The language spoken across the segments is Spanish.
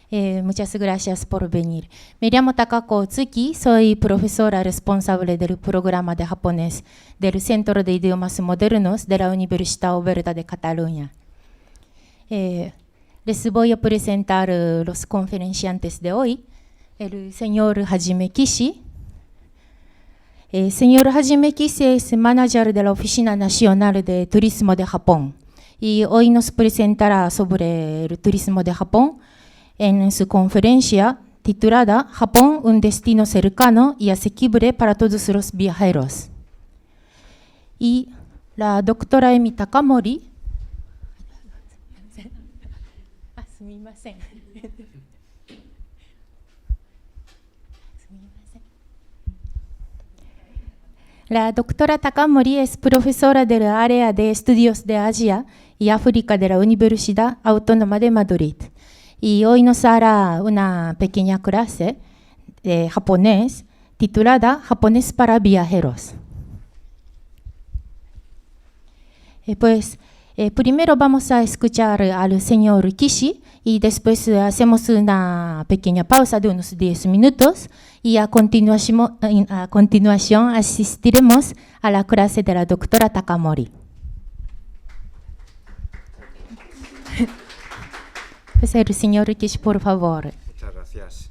Muchas gracias por venir. Me llamo Takako Otsuki, soy profesora responsable del programa de japonés del Centro de Idiomas Modernos de la Universidad Oberta de Cataluña. Les voy a presentar los conferenciantes de hoy. El señor Hajime Kishi. El señor Hajime Kishi es manager de la Oficina Nacional de Turismo de Japón y hoy nos presentará sobre el turismo de Japón en su conferencia titulada Japón, un destino cercano y asequible para todos los viajeros. Y la doctora Emi Takamori. La doctora Takamori es profesora del área de estudios de Asia y África de la Universidad Autónoma de Madrid. Y hoy nos hará una pequeña clase de japonés titulada Japonés para viajeros. Primero vamos a escuchar al señor Kishi y después hacemos una pequeña pausa de unos 10 minutos y a continuación asistiremos a la clase de la doctora Takamori. Pues el señor Kishi, por favor. Muchas gracias.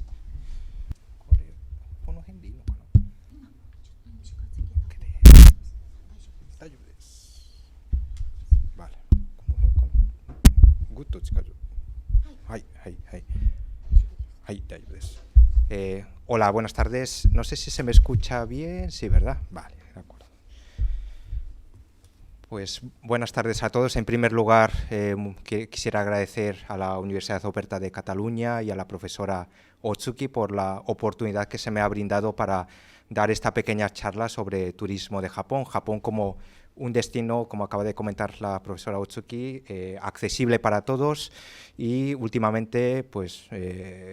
Hola, buenas tardes. No sé si se me escucha bien. Sí, ¿verdad? Vale, de acuerdo. Pues buenas tardes a todos. En primer lugar, quisiera agradecer a la Universidad Oberta de Cataluña y a la profesora Otsuki por la oportunidad que se me ha brindado para dar esta pequeña charla sobre turismo de Japón. Japón como un destino, como acaba de comentar la profesora Otsuki, accesible para todos y últimamente, pues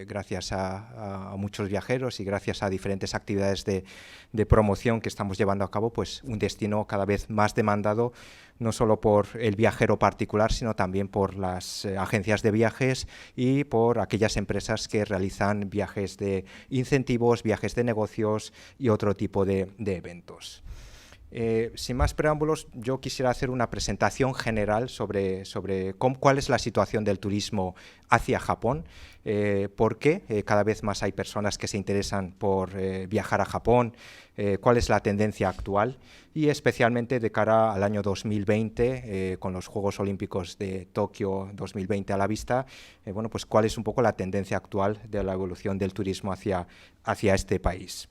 gracias a muchos viajeros y gracias a diferentes actividades de promoción que estamos llevando a cabo, pues un destino cada vez más demandado, no solo por el viajero particular, sino también por las agencias de viajes y por aquellas empresas que realizan viajes de incentivos, viajes de negocios y otro tipo de eventos. Sin más preámbulos, yo quisiera hacer una presentación general sobre cuál es la situación del turismo hacia Japón, por qué cada vez más hay personas que se interesan por viajar a Japón, cuál es la tendencia actual y especialmente de cara al año 2020, con los Juegos Olímpicos de Tokio 2020 a la vista, bueno, pues cuál es un poco la tendencia actual de la evolución del turismo hacia este país.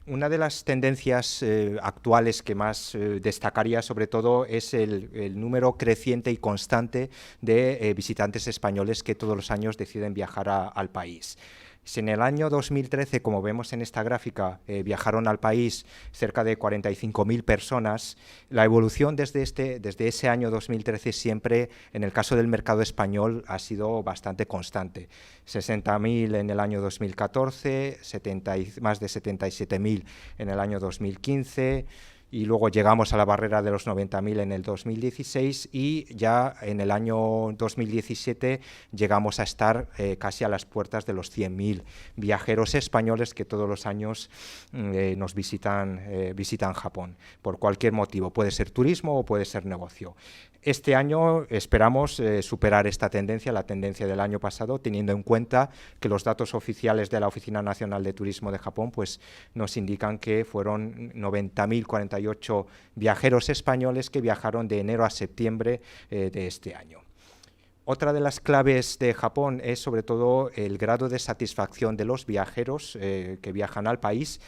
Una de las tendencias actuales que más destacaría sobre todo es el número creciente y constante de visitantes españoles que todos los años deciden viajar al país. Si en el año 2013, como vemos en esta gráfica, viajaron al país cerca de 45.000 personas, la evolución desde ese año 2013 siempre, en el caso del mercado español, ha sido bastante constante. 60.000 en el año 2014, más de 77.000 en el año 2015, y luego llegamos a la barrera de los 90.000 en el 2016 y ya en el año 2017 llegamos a estar casi a las puertas de los 100.000 viajeros españoles que todos los años nos visitan Japón, por cualquier motivo, puede ser turismo o puede ser negocio. Este año esperamos superar esta tendencia, la tendencia del año pasado, teniendo en cuenta que los datos oficiales de la Oficina Nacional de Turismo de Japón pues, nos indican que fueron 90.048 viajeros españoles que viajaron de enero a septiembre de este año. Otra de las claves de Japón es sobre todo el grado de satisfacción de los viajeros que viajan al país,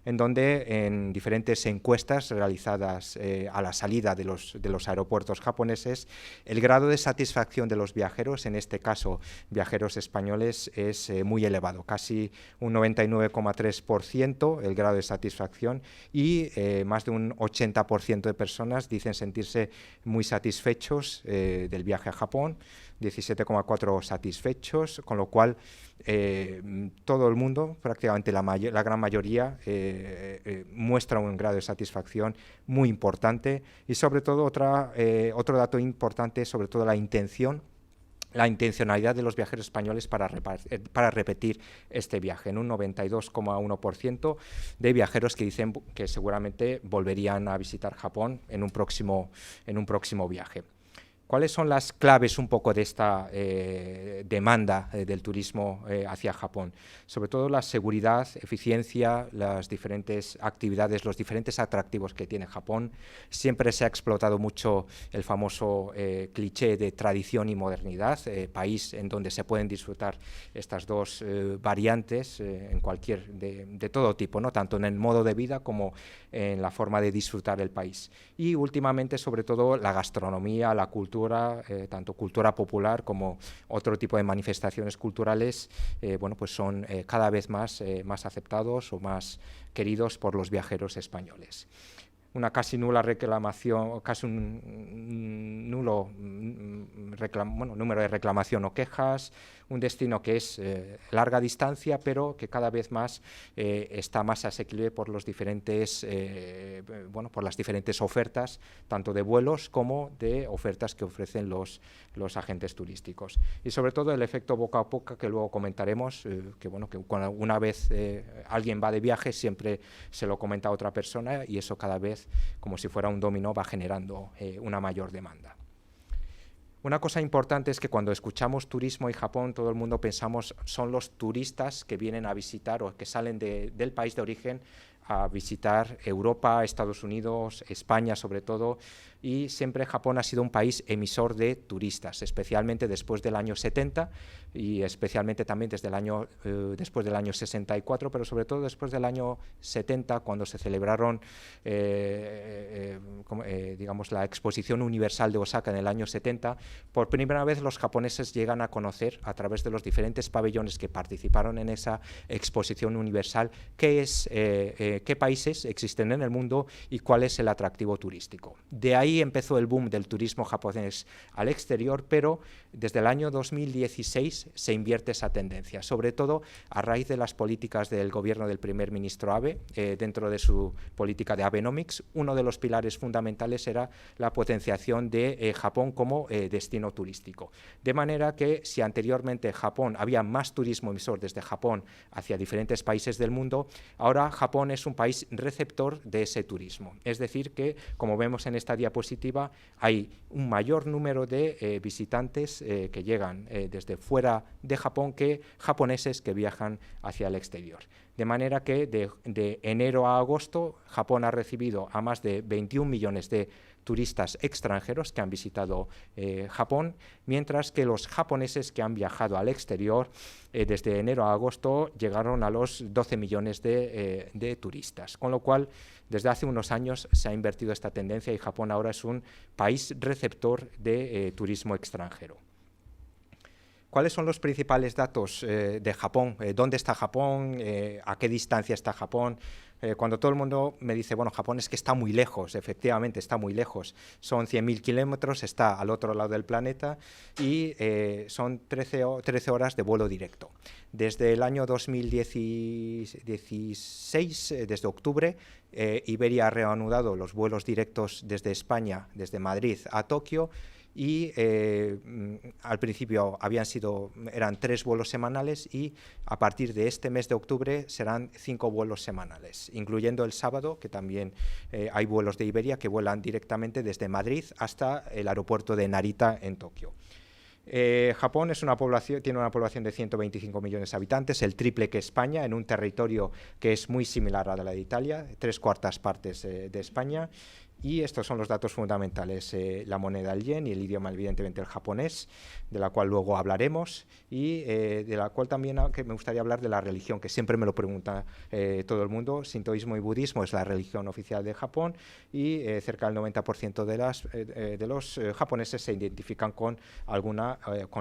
en donde en diferentes encuestas realizadas a la salida de los aeropuertos japoneses, el grado de satisfacción de los viajeros, en este caso viajeros españoles, es muy elevado, casi un 99,3% el grado de satisfacción y más de un 80% de personas dicen sentirse muy satisfechos del viaje a Japón, 17,4% satisfechos, con lo cual todo el mundo, prácticamente la gran mayoría, muestra un grado de satisfacción muy importante y sobre todo otro dato importante, sobre todo la intención la intencionalidad de los viajeros españoles para repetir este viaje, en un 92,1% de viajeros que dicen que seguramente volverían a visitar Japón en un próximo viaje. ¿Cuáles son las claves un poco de esta demanda del turismo hacia Japón? Sobre todo la seguridad, eficiencia, las diferentes actividades, los diferentes atractivos que tiene Japón. Siempre se ha explotado mucho el famoso cliché de tradición y modernidad, país en donde se pueden disfrutar estas dos variantes en cualquier de todo tipo, ¿no? Tanto en el modo de vida como en la forma de disfrutar el país. Y últimamente, sobre todo, la gastronomía, la cultura, tanto cultura popular como otro tipo de manifestaciones culturales, bueno, pues son cada vez más aceptados o más queridos por los viajeros españoles. Una casi nula reclamación, casi un nulo número de reclamación o quejas, un destino que es larga distancia, pero que cada vez más está más asequible por los diferentes, por las diferentes ofertas, tanto de vuelos como de ofertas que ofrecen los agentes turísticos. Y sobre todo el efecto boca a boca, que luego comentaremos, que cuando una vez alguien va de viaje siempre se lo comenta a otra persona, y eso cada vez, como si fuera un dominó, va generando una mayor demanda. Una cosa importante es que cuando escuchamos turismo y Japón, todo el mundo pensamos son los turistas que vienen a visitar o que salen del país de origen a visitar Europa, Estados Unidos, España sobre todo, y siempre Japón ha sido un país emisor de turistas, especialmente después del año 70 y especialmente también después del año 64, pero sobre todo después del año 70, cuando se celebraron digamos la Exposición Universal de Osaka en el año 70, por primera vez los japoneses llegan a conocer a través de los diferentes pabellones que participaron en esa Exposición Universal qué países existen en el mundo y cuál es el atractivo turístico. De ahí empezó el boom del turismo japonés al exterior, pero desde el año 2016 se invierte esa tendencia, sobre todo a raíz de las políticas del gobierno del primer ministro Abe. Dentro de su política de Abenomics, uno de los pilares fundamentales era la potenciación de Japón como destino turístico. De manera que si anteriormente Japón había más turismo emisor desde Japón hacia diferentes países del mundo, ahora Japón es un país receptor de ese turismo. Es decir que, como vemos en esta diapositiva, hay un mayor número de visitantes que llegan desde fuera de Japón que japoneses que viajan hacia el exterior. De manera que de enero a agosto Japón ha recibido a más de 21 millones de turistas extranjeros que han visitado Japón, mientras que los japoneses que han viajado al exterior desde enero a agosto llegaron a los 12 millones de turistas, con lo cual desde hace unos años se ha invertido esta tendencia y Japón ahora es un país receptor de turismo extranjero. ¿Cuáles son los principales datos de Japón? ¿Dónde está Japón? ¿A qué distancia está Japón? Cuando todo el mundo me dice, bueno, Japón es que está muy lejos, efectivamente está muy lejos, son 100.000 kilómetros, está al otro lado del planeta y son 13 horas de vuelo directo. Desde el año 2016, desde octubre, Iberia ha reanudado los vuelos directos desde España, desde Madrid a Tokio, y al principio eran 3 vuelos semanales y a partir de este mes de octubre serán 5 vuelos semanales, incluyendo el sábado, que también hay vuelos de Iberia que vuelan directamente desde Madrid hasta el aeropuerto de Narita en Tokio. Japón tiene una población de 125 millones de habitantes, el triple que España, en un territorio que es muy similar a la de Italia, 3/4 partes de España. Y estos son los datos fundamentales, la moneda, el yen, y el idioma, evidentemente, el japonés, de la cual luego hablaremos, y de la cual también que me gustaría hablar de la religión, que siempre me lo pregunta todo el mundo. Sintoísmo y budismo es la religión oficial de Japón, y cerca del 90% de los japoneses se identifican con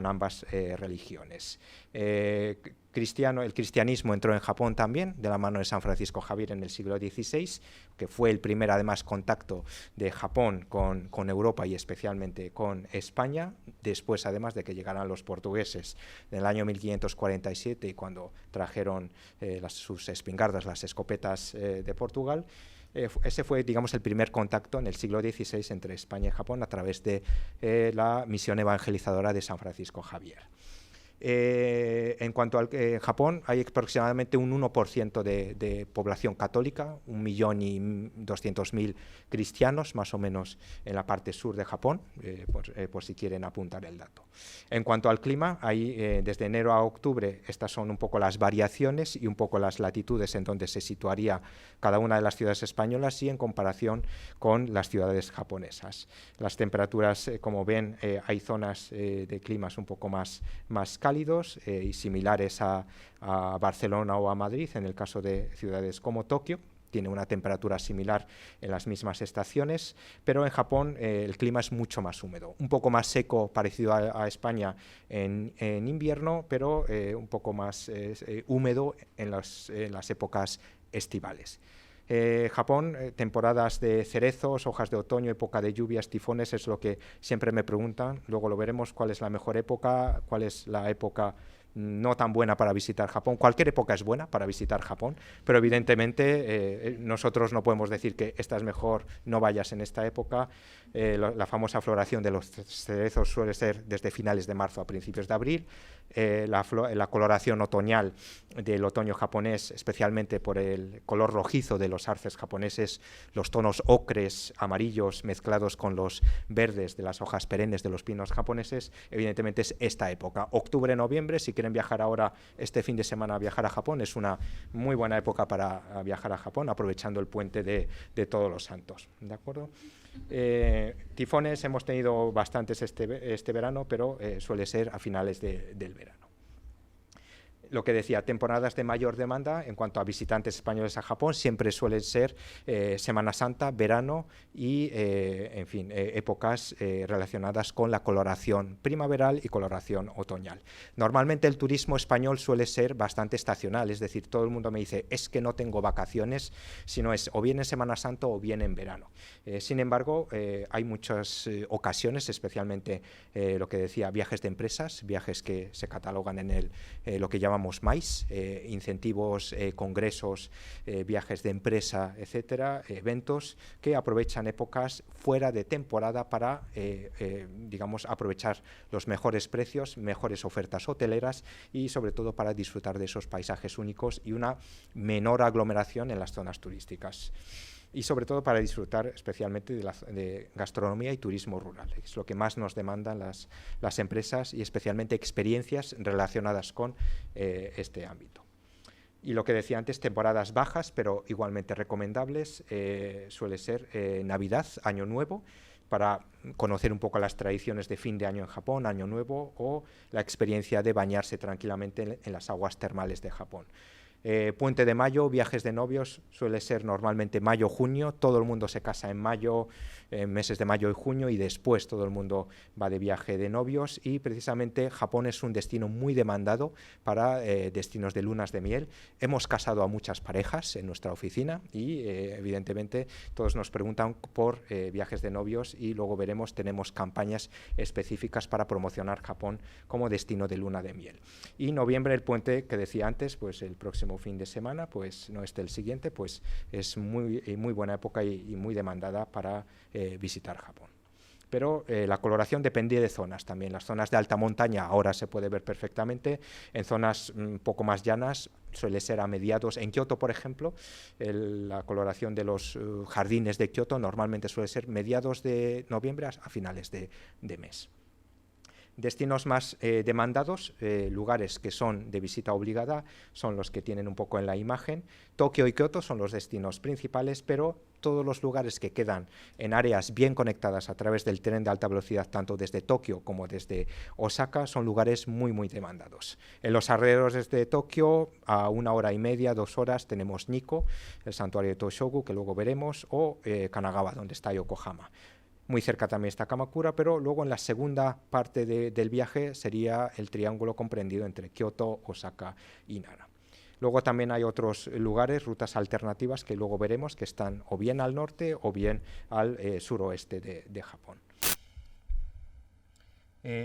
ambas religiones. El cristianismo entró en Japón también, de la mano de San Francisco Javier en el siglo XVI, que fue el primer, además, contacto de Japón con Europa y especialmente con España, después, además, de que llegaran los portugueses en el año 1547, y cuando trajeron sus espingardas, las escopetas de Portugal. Ese fue, digamos, el primer contacto en el siglo XVI entre España y Japón a través de la misión evangelizadora de San Francisco Javier. En cuanto al Japón, hay aproximadamente un 1% de población católica, 1.200.000 cristianos, más o menos en la parte sur de Japón, por si quieren apuntar el dato. En cuanto al clima, hay, desde enero a octubre, estas son un poco las variaciones y un poco las latitudes en donde se situaría cada una de las ciudades españolas y en comparación con las ciudades japonesas. Las temperaturas, como ven, hay zonas de climas un poco más cálidos y similares a Barcelona o a Madrid, en el caso de ciudades como Tokio. Tiene una temperatura similar en las mismas estaciones, pero en Japón el clima es mucho más húmedo, un poco más seco, parecido a España en invierno, pero un poco más húmedo en las épocas estivales. Japón, temporadas de cerezos, hojas de otoño, época de lluvias, tifones, es lo que siempre me preguntan. Luego lo veremos, cuál es la mejor época, cuál es la época no tan buena para visitar Japón. Cualquier época es buena para visitar Japón, pero evidentemente nosotros no podemos decir que esta es mejor, no vayas en esta época. La famosa floración de los cerezos suele ser desde finales de marzo a principios de abril. La coloración otoñal del otoño japonés, especialmente por el color rojizo de los arces japoneses, los tonos ocres, amarillos, mezclados con los verdes de las hojas perennes de los pinos japoneses, evidentemente es esta época. Octubre, noviembre, si quieren viajar ahora este fin de semana a viajar a Japón, es una muy buena época para viajar a Japón, aprovechando el puente de Todos los Santos. ¿De acuerdo? Tifones hemos tenido bastantes este verano, pero suele ser a finales del verano. Lo que decía, temporadas de mayor demanda en cuanto a visitantes españoles a Japón siempre suelen ser Semana Santa, verano y, en fin, épocas relacionadas con la coloración primaveral y coloración otoñal. Normalmente el turismo español suele ser bastante estacional, es decir, todo el mundo me dice, es que no tengo vacaciones, sino es o bien en Semana Santa o bien en verano. Sin embargo, hay muchas ocasiones, especialmente lo que decía, viajes de empresas, viajes que se catalogan en lo que llamamos MAIS, incentivos, congresos, viajes de empresa, etcétera, eventos que aprovechan épocas fuera de temporada para, digamos, aprovechar los mejores precios, mejores ofertas hoteleras y sobre todo para disfrutar de esos paisajes únicos y una menor aglomeración en las zonas turísticas. Y sobre todo para disfrutar especialmente de gastronomía y turismo rural. Es lo que más nos demandan las empresas y especialmente experiencias relacionadas con este ámbito. Y lo que decía antes, temporadas bajas, pero igualmente recomendables, suele ser Navidad, Año Nuevo, para conocer un poco las tradiciones de fin de año en Japón, Año Nuevo, o la experiencia de bañarse tranquilamente en las aguas termales de Japón. Puente de mayo, viajes de novios, suele ser normalmente mayo-junio, todo el mundo se casa en mayo, meses de mayo y junio, y después todo el mundo va de viaje de novios, y precisamente Japón es un destino muy demandado para destinos de lunas de miel. Hemos casado a muchas parejas en nuestra oficina y evidentemente todos nos preguntan por viajes de novios, y luego veremos, tenemos campañas específicas para promocionar Japón como destino de luna de miel. Y noviembre, el puente que decía antes, pues el próximo fin de semana, pues no el siguiente, pues es muy buena época y muy demandada para visitar Japón. Pero la coloración depende de zonas también. Las zonas de alta montaña ahora se puede ver perfectamente. En zonas un poco más llanas suele ser a mediados. En Kioto, por ejemplo, la coloración de los jardines de Kioto normalmente suele ser mediados de noviembre a finales de mes. Destinos más demandados, lugares que son de visita obligada, son los que tienen un poco en la imagen. Tokio y Kioto son los destinos principales, pero todos los lugares que quedan en áreas bien conectadas a través del tren de alta velocidad, tanto desde Tokio como desde Osaka, son lugares muy demandados. En los alrededores de Tokio, a 1 hora y media, 2 horas, tenemos Nikko, el santuario de Toshogu, que luego veremos, o Kanagawa, donde está Yokohama. Muy cerca también está Kamakura, pero luego en la segunda parte del viaje sería el triángulo comprendido entre Kioto, Osaka y Nara. Luego también hay otros lugares, rutas alternativas que luego veremos, que están o bien al norte o bien al suroeste de Japón.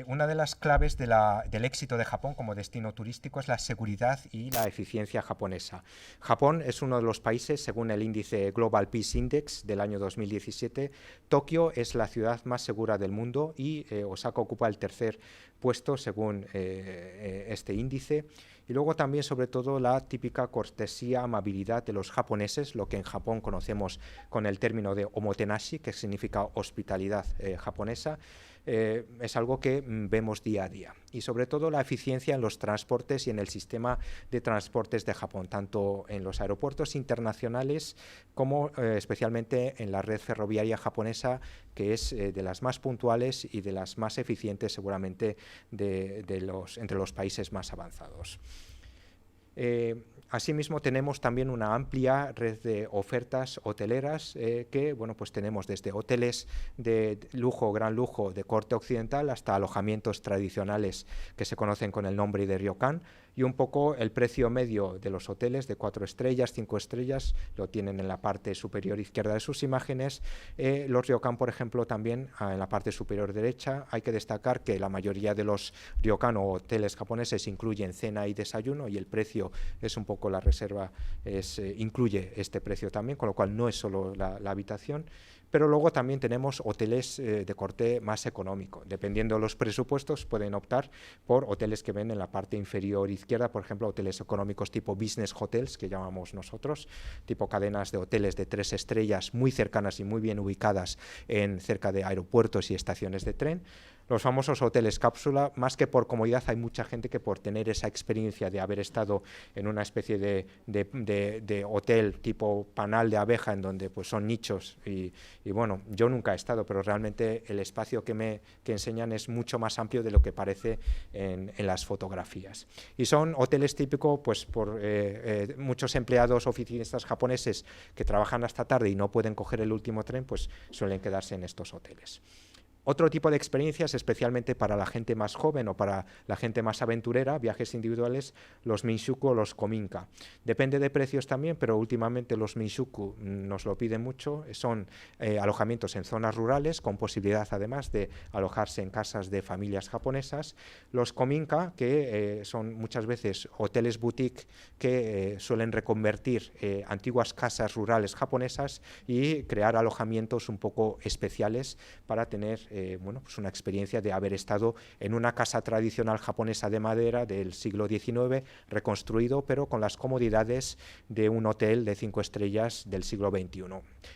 Una de las claves del éxito de Japón como destino turístico es la seguridad y la eficiencia japonesa. Japón es uno de los países, según el índice Global Peace Index del año 2017, Tokio es la ciudad más segura del mundo y Osaka ocupa el tercer puesto según este índice. Y luego también, sobre todo, la típica cortesía, amabilidad de los japoneses, lo que en Japón conocemos con el término de omotenashi, que significa hospitalidad japonesa. Es algo que vemos día a día. Y sobre todo la eficiencia en los transportes y en el sistema de transportes de Japón, tanto en los aeropuertos internacionales como especialmente en la red ferroviaria japonesa, que es de las más puntuales y de las más eficientes seguramente entre los países más avanzados. Asimismo, tenemos también una amplia red de ofertas hoteleras que, bueno, pues tenemos desde hoteles de lujo, gran lujo, de corte occidental, hasta alojamientos tradicionales que se conocen con el nombre de ryokan, y un poco el precio medio de los hoteles de 4 estrellas, 5 estrellas, lo tienen en la parte superior izquierda de sus imágenes. Los ryokan, por ejemplo, también en la parte superior derecha. Hay que destacar que la mayoría de los ryokan o hoteles japoneses incluyen cena y desayuno, y el precio es un poco la reserva, incluye este precio también, con lo cual no es solo la habitación. Pero luego también tenemos hoteles de corte más económico. Dependiendo de los presupuestos, pueden optar por hoteles que ven en la parte inferior izquierda, por ejemplo, hoteles económicos tipo business hotels, que llamamos nosotros, tipo cadenas de hoteles de 3 estrellas muy cercanas y muy bien ubicadas cerca de aeropuertos y estaciones de tren. Los famosos hoteles cápsula, más que por comodidad, hay mucha gente que por tener esa experiencia de haber estado en una especie de hotel tipo panal de abeja, en donde pues son nichos, y bueno, yo nunca he estado, pero realmente el espacio que enseñan es mucho más amplio de lo que parece en las fotografías. Y son hoteles típicos pues por muchos empleados oficinistas japoneses que trabajan hasta tarde y no pueden coger el último tren, pues suelen quedarse en estos hoteles. Otro tipo de experiencias, especialmente para la gente más joven o para la gente más aventurera, viajes individuales, los minshuku o los kominka. Depende de precios también, pero últimamente los minshuku nos lo piden mucho. Son alojamientos en zonas rurales, con posibilidad además de alojarse en casas de familias japonesas. Los kominka, que son muchas veces hoteles boutique que suelen reconvertir antiguas casas rurales japonesas y crear alojamientos un poco especiales para tener bueno, pues una experiencia de haber estado en una casa tradicional japonesa de madera del siglo XIX, reconstruido, pero con las comodidades de un hotel de 5 estrellas del siglo XXI.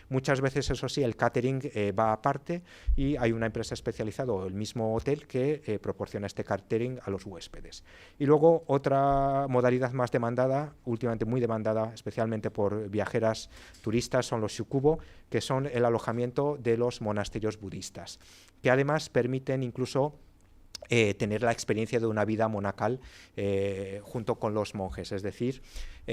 Muchas veces, eso sí, el catering va aparte y hay una empresa especializada o el mismo hotel que proporciona este catering a los huéspedes. Y luego otra modalidad más demandada, últimamente muy demandada, especialmente por viajeras turistas, son los shukubo, que son el alojamiento de los monasterios budistas, que además permiten incluso tener la experiencia de una vida monacal junto con los monjes, es decir,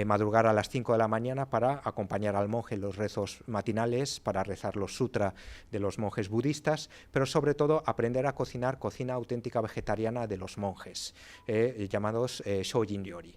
madrugar a las 5 de la mañana para acompañar al monje en los rezos matinales, para rezar los sutras de los monjes budistas, pero sobre todo aprender a cocinar cocina auténtica vegetariana de los monjes, llamados Shōjin Ryōri.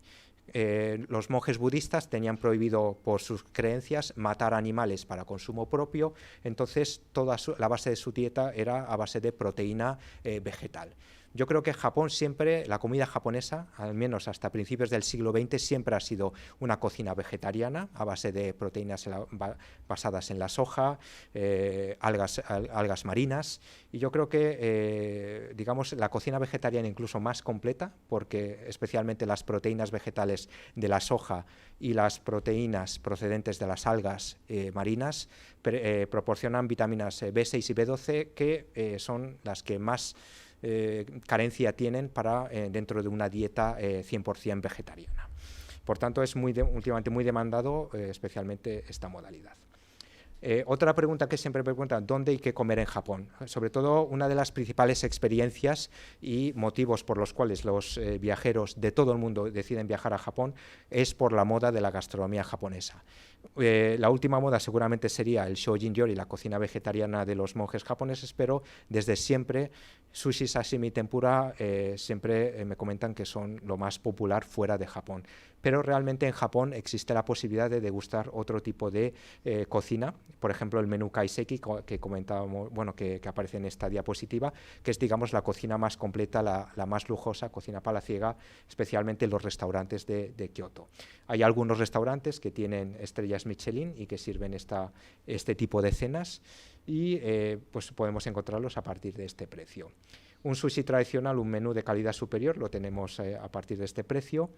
Los monjes budistas tenían prohibido por sus creencias matar animales para consumo propio, entonces toda la base de su dieta era a base de proteína vegetal. Yo creo que Japón siempre, la comida japonesa, al menos hasta principios del siglo XX, siempre ha sido una cocina vegetariana a base de proteínas basadas en la soja, algas marinas, y yo creo que, digamos, la cocina vegetariana incluso más completa, porque especialmente las proteínas vegetales de la soja y las proteínas procedentes de las algas marinas proporcionan vitaminas B6 y B12 que son las que más carencia tienen para dentro de una dieta 100% vegetariana. Por tanto, es últimamente muy demandado, especialmente esta modalidad. Otra pregunta que siempre me preguntan, ¿dónde y qué comer en Japón? Sobre todo, una de las principales experiencias y motivos por los cuales los viajeros de todo el mundo deciden viajar a Japón es por la moda de la gastronomía japonesa. La última moda seguramente sería el Shōjin Ryōri, la cocina vegetariana de los monjes japoneses, pero desde siempre sushi, sashimi y tempura siempre me comentan que son lo más popular fuera de Japón. pero realmente en Japón existe la posibilidad de degustar otro tipo de cocina, por ejemplo el menú kaiseki que comentábamos, bueno, que aparece en esta diapositiva, que es, digamos, la cocina más completa, la más lujosa, cocina palaciega, especialmente en los restaurantes de Kioto. Hay algunos restaurantes que tienen estrellas Michelin y que sirven este tipo de cenas, y pues podemos encontrarlos a partir de este precio. Un sushi tradicional, un menú de calidad superior, lo tenemos a partir de este precio.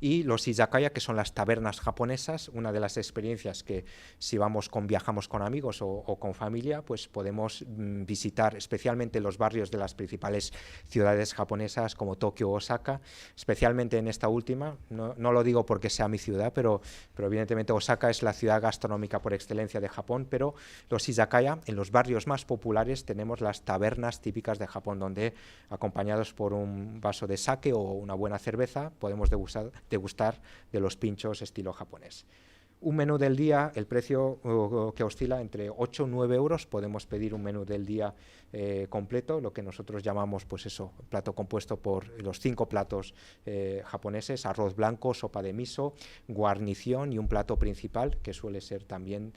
Y los izakaya, que son las tabernas japonesas, una de las experiencias que si viajamos con amigos o con familia, pues podemos visitar especialmente los barrios de las principales ciudades japonesas como Tokio o Osaka, especialmente en esta última. No lo digo porque sea mi ciudad, pero evidentemente Osaka es la ciudad gastronómica por excelencia de Japón, pero los izakaya, en los barrios más populares tenemos las tabernas típicas de Japón, donde acompañados por un vaso de sake o una buena cerveza podemos degustar de los pinchos estilo japonés. Un menú del día, el precio que oscila entre 8 y 9 euros, podemos pedir un menú del día completo, lo que nosotros llamamos, pues eso, plato compuesto por los 5 platos japoneses: arroz blanco, sopa de miso, guarnición y un plato principal, que suele ser también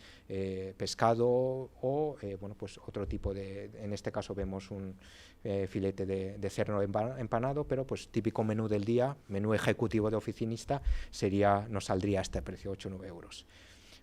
pescado o bueno, pues otro tipo de, en este caso vemos un filete de cerdo empanado, pero pues típico menú del día, menú ejecutivo de oficinista, nos saldría a este precio, 8 o 9 euros.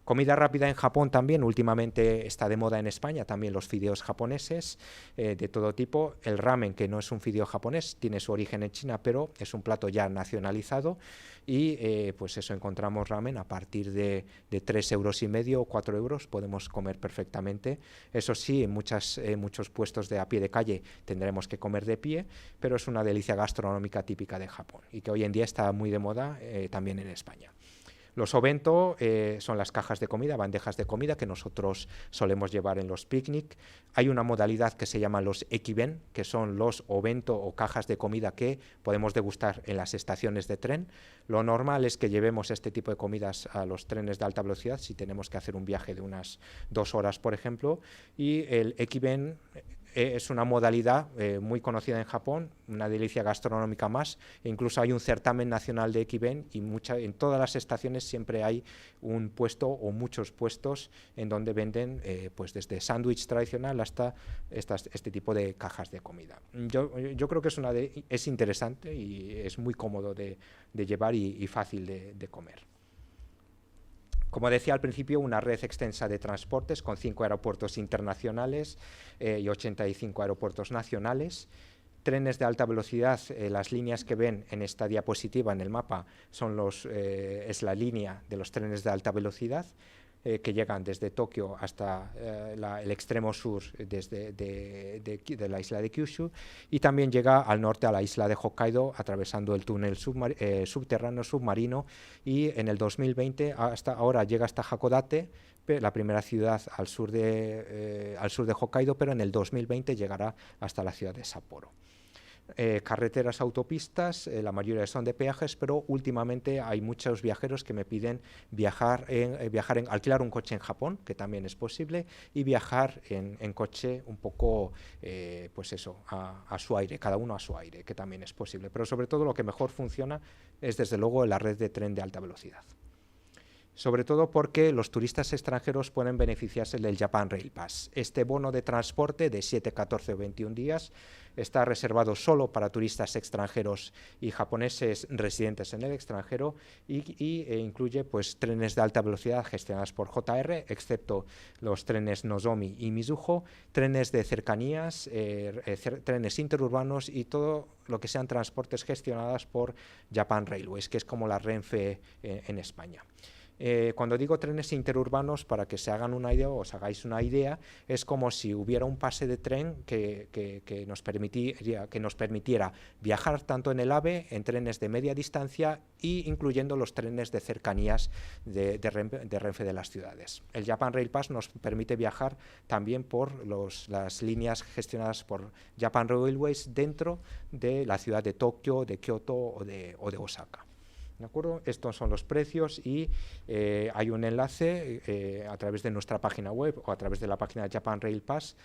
Comida rápida en Japón también, últimamente está de moda en España, también los fideos japoneses de todo tipo. El ramen, que no es un fideo japonés, tiene su origen en China, pero es un plato ya nacionalizado, y pues eso, encontramos ramen a partir de 3,5 € o 4 euros, podemos comer perfectamente. Eso sí, en muchos puestos de a pie de calle tendremos que comer de pie, pero es una delicia gastronómica típica de Japón y que hoy en día está muy de moda también en España. Los obento son las cajas de comida, bandejas de comida que nosotros solemos llevar en los picnic. Hay una modalidad que se llama los ekiben, que son los obento o cajas de comida que podemos degustar en las estaciones de tren. Lo normal es que llevemos este tipo de comidas a los trenes de alta velocidad si tenemos que hacer un viaje de unas 2 horas, por ejemplo, y el ekiben es una modalidad muy conocida en Japón, una delicia gastronómica más. Incluso hay un certamen nacional de ekiben y en todas las estaciones siempre hay un puesto o muchos puestos en donde venden pues desde sándwich tradicional hasta este tipo de cajas de comida. Yo creo que es interesante y es muy cómodo de llevar y fácil de comer. Como decía al principio, una red extensa de transportes con 5 aeropuertos internacionales y 85 aeropuertos nacionales. Trenes de alta velocidad, las líneas que ven en esta diapositiva en el mapa es la línea de los trenes de alta velocidad que llegan desde Tokio hasta el extremo sur de la isla de Kyushu, y también llega al norte a la isla de Hokkaido atravesando el túnel subterráneo submarino, y en el 2020 hasta ahora llega hasta Hakodate, la primera ciudad al sur de Hokkaido, pero en el 2020 llegará hasta la ciudad de Sapporo. Carreteras, autopistas, la mayoría son de peajes, pero últimamente hay muchos viajeros que me piden alquilar un coche en Japón, que también es posible, y viajar en coche un poco, pues eso, a su aire, cada uno a su aire, que también es posible. Pero sobre todo lo que mejor funciona es desde luego la red de tren de alta velocidad. Sobre todo porque los turistas extranjeros pueden beneficiarse del Japan Rail Pass. Este bono de transporte de 7, 14 o 21 días está reservado solo para turistas extranjeros y japoneses residentes en el extranjero, y incluye pues trenes de alta velocidad gestionados por JR, excepto los trenes Nozomi y Mizuho, trenes de cercanías, trenes interurbanos y todo lo que sean transportes gestionados por Japan Railways, que es como la Renfe en España. Cuando digo trenes interurbanos, para que se hagan una idea o os hagáis una idea, es como si hubiera un pase de tren que nos permitiera viajar tanto en el AVE, en trenes de media distancia, y incluyendo los trenes de cercanías de Renfe de las ciudades. El Japan Rail Pass nos permite viajar también por las líneas gestionadas por Japan Railways dentro de la ciudad de Tokio, de Kioto o de Osaka. ¿De acuerdo? Estos son los precios y hay un enlace a través de nuestra página web o a través de la página Japan Rail Pass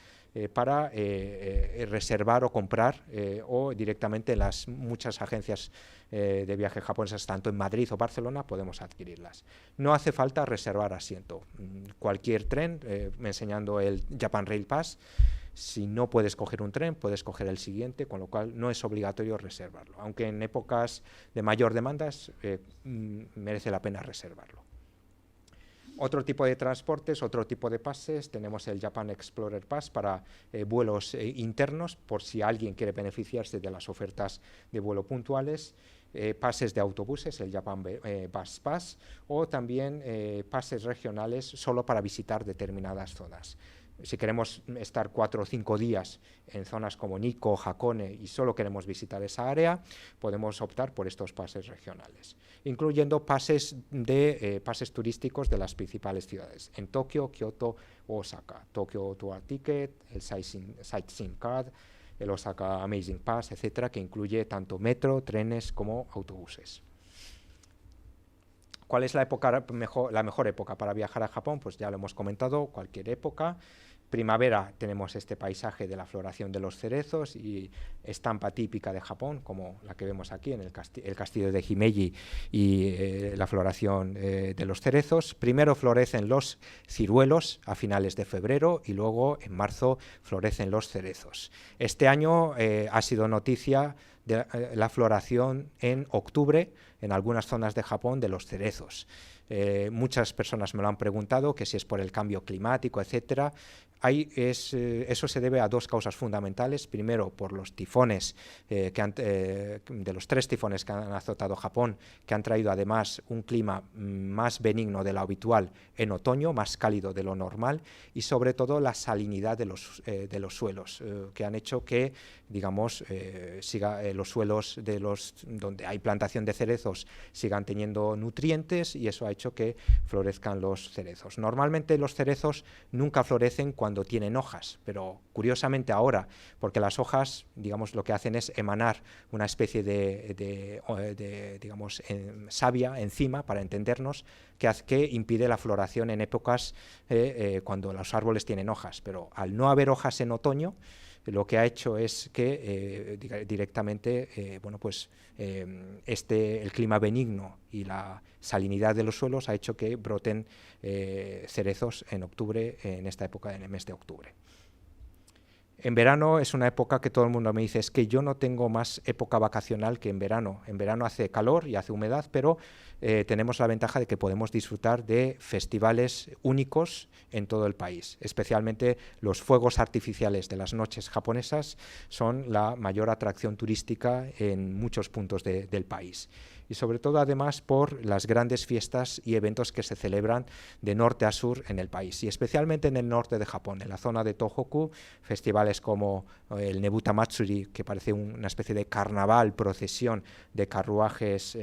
para reservar o comprar o directamente en las muchas agencias de viaje japonesas, tanto en Madrid o Barcelona, podemos adquirirlas. No hace falta reservar asiento. Cualquier tren, enseñando el Japan Rail Pass, si no puedes coger un tren, puedes coger el siguiente, con lo cual no es obligatorio reservarlo, aunque en épocas de mayor demanda merece la pena reservarlo. Otro tipo de transportes, otro tipo de pases, tenemos el Japan Explorer Pass para vuelos internos, por si alguien quiere beneficiarse de las ofertas de vuelo puntuales, pases de autobuses, el Japan Bus Pass, o también pases regionales solo para visitar determinadas zonas. Si queremos estar 4 o 5 días en zonas como Nikko, Hakone y solo queremos visitar esa área, podemos optar por estos pases regionales, incluyendo pases turísticos de las principales ciudades, en Tokio, Kioto o Osaka. Tokyo Tour Ticket, el Sightseeing Card, el Osaka Amazing Pass, etcétera, que incluye tanto metro, trenes como autobuses. ¿Cuál es la mejor época para viajar a Japón? Pues ya lo hemos comentado, cualquier época. Primavera tenemos este paisaje de la floración de los cerezos y estampa típica de Japón, como la que vemos aquí en el castillo de Himeji y la floración de los cerezos. Primero florecen los ciruelos a finales de febrero y luego en marzo florecen los cerezos. Este año ha sido noticia de la floración en octubre en algunas zonas de Japón de los cerezos. Muchas personas me lo han preguntado, que si es por el cambio climático, etcétera. Eso se debe a dos causas fundamentales. Primero, por los tifones, de los 3 tifones que han azotado Japón, que han traído además un clima más benigno de lo habitual en otoño, más cálido de lo normal, y sobre todo la salinidad de los suelos, que han hecho que, digamos, los suelos donde hay plantación de cerezos sigan teniendo nutrientes, y eso ha hecho que florezcan los cerezos. Normalmente los cerezos nunca florecen cuando tienen hojas, pero curiosamente ahora, porque las hojas, digamos, lo que hacen es emanar una especie de digamos, savia encima, para entendernos, que impide la floración en épocas cuando los árboles tienen hojas, pero al no haber hojas en otoño, lo que ha hecho es que directamente el clima benigno y la salinidad de los suelos ha hecho que broten cerezos en octubre, en esta época, en el mes de octubre. En verano es una época que todo el mundo me dice, es que yo no tengo más época vacacional que en verano. En verano hace calor y hace humedad, pero tenemos la ventaja de que podemos disfrutar de festivales únicos en todo el país. Especialmente los fuegos artificiales de las noches japonesas son la mayor atracción turística en muchos puntos del país. Y sobre todo, además, por las grandes fiestas y eventos que se celebran de norte a sur en el país, y especialmente en el norte de Japón, en la zona de Tohoku, festivales como el Nebuta Matsuri, que parece una especie de carnaval, procesión de carruajes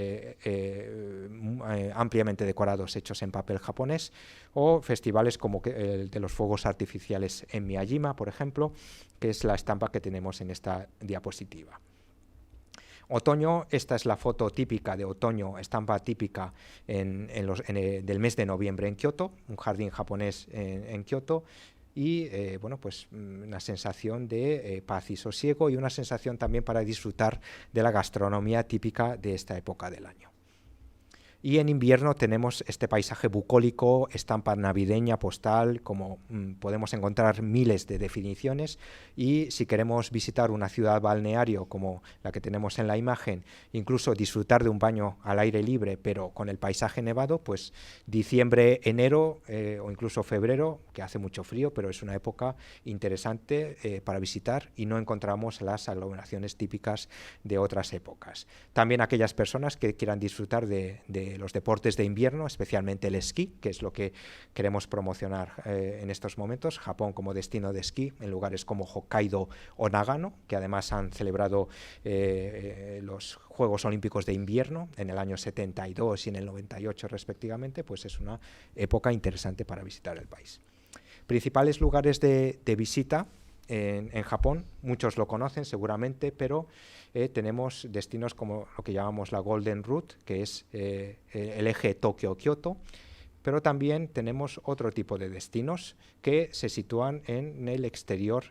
ampliamente decorados, hechos en papel japonés, o festivales como el de los fuegos artificiales en Miyajima, por ejemplo, que es la estampa que tenemos en esta diapositiva. Otoño, esta es la foto típica de otoño, estampa típica del mes de noviembre en Kioto, un jardín japonés en Kioto, y una sensación de paz y sosiego, y una sensación también para disfrutar de la gastronomía típica de esta época del año. Y en invierno tenemos este paisaje bucólico, estampa navideña, postal, como podemos encontrar miles de definiciones. Y si queremos visitar una ciudad balneario como la que tenemos en la imagen, incluso disfrutar de un baño al aire libre, pero con el paisaje nevado, pues diciembre, enero o incluso febrero, que hace mucho frío, pero es una época interesante para visitar, y no encontramos las aglomeraciones típicas de otras épocas. También aquellas personas que quieran disfrutar de los deportes de invierno, especialmente el esquí, que es lo que queremos promocionar en estos momentos. Japón como destino de esquí en lugares como Hokkaido o Nagano, que además han celebrado los Juegos Olímpicos de Invierno en el año 72 y en el 98 respectivamente, pues es una época interesante para visitar el país. Principales lugares de visita en Japón, muchos lo conocen seguramente, pero tenemos destinos como lo que llamamos la Golden Route, que es el eje Tokio-Kioto, pero también tenemos otro tipo de destinos que se sitúan en el exterior,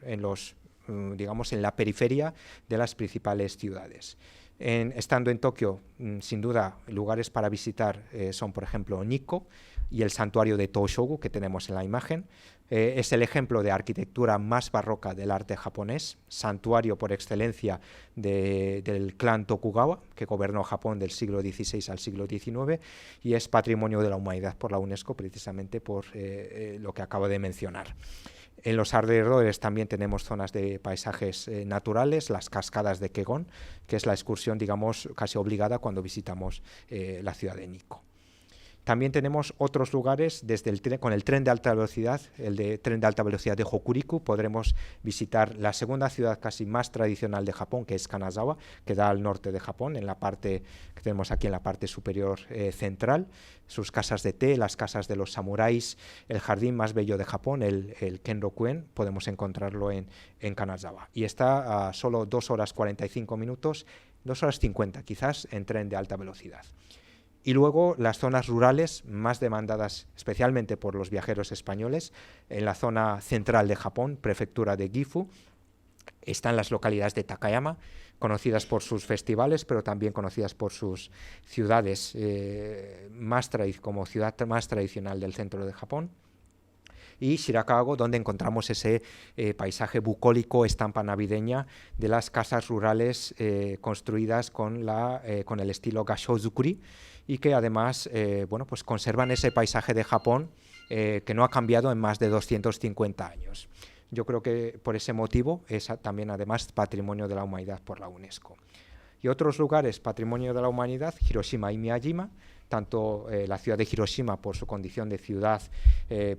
digamos, en la periferia de las principales ciudades. Estando en Tokio, sin duda, lugares para visitar son, por ejemplo, Nikko y el santuario de Toshogu que tenemos en la imagen. Es el ejemplo de arquitectura más barroca del arte japonés, santuario por excelencia del clan Tokugawa, que gobernó Japón del siglo XVI al siglo XIX, y es Patrimonio de la Humanidad por la UNESCO, precisamente por lo que acabo de mencionar. En los alrededores también tenemos zonas de paisajes naturales, las cascadas de Kegon, que es la excursión, digamos, casi obligada cuando visitamos la ciudad de Nikko. También tenemos otros lugares con el tren de alta velocidad, tren de alta velocidad de Hokuriku. Podremos visitar la segunda ciudad casi más tradicional de Japón, que es Kanazawa, que da al norte de Japón, en la parte que tenemos aquí en la parte superior central. Sus casas de té, las casas de los samuráis, el jardín más bello de Japón, el Kenrokuen, podemos encontrarlo en Kanazawa. Y está a solo 2 horas 45 minutos, 2 horas 50 quizás, en tren de alta velocidad. Y luego las zonas rurales más demandadas especialmente por los viajeros españoles, en la zona central de Japón, prefectura de Gifu, están las localidades de Takayama, conocidas por sus festivales, pero también conocidas por sus ciudades como ciudad más tradicional del centro de Japón. Y Shirakago, donde encontramos ese paisaje bucólico, estampa navideña de las casas rurales construidas con el estilo Gashōzukuri, y que además pues conservan ese paisaje de Japón que no ha cambiado en más de 250 años. Yo creo que por ese motivo es también además Patrimonio de la Humanidad por la UNESCO. Y otros lugares, Patrimonio de la Humanidad, Hiroshima y Miyajima, tanto la ciudad de Hiroshima por su condición de ciudad,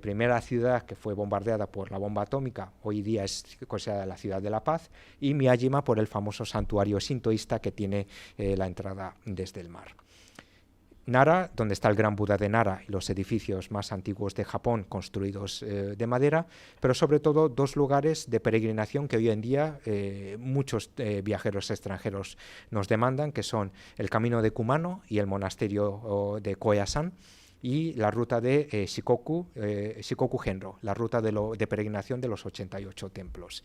primera ciudad que fue bombardeada por la bomba atómica, hoy día es considerada la ciudad de la paz, y Miyajima por el famoso santuario sintoísta que tiene la entrada desde el mar. Nara, donde está el Gran Buda de Nara y los edificios más antiguos de Japón construidos de madera, pero sobre todo 2 lugares de peregrinación que hoy en día muchos viajeros extranjeros nos demandan, que son el Camino de Kumano y el monasterio de Koyasan, y la ruta de Shikoku Genro, la ruta de peregrinación de los 88 templos.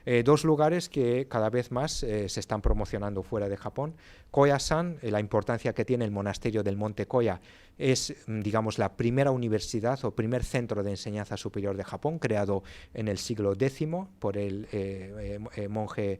2 lugares que cada vez más se están promocionando fuera de Japón. Koyasan, la importancia que tiene el monasterio del Monte Koya, es, digamos, la primera universidad o primer centro de enseñanza superior de Japón, creado en el siglo X por el monje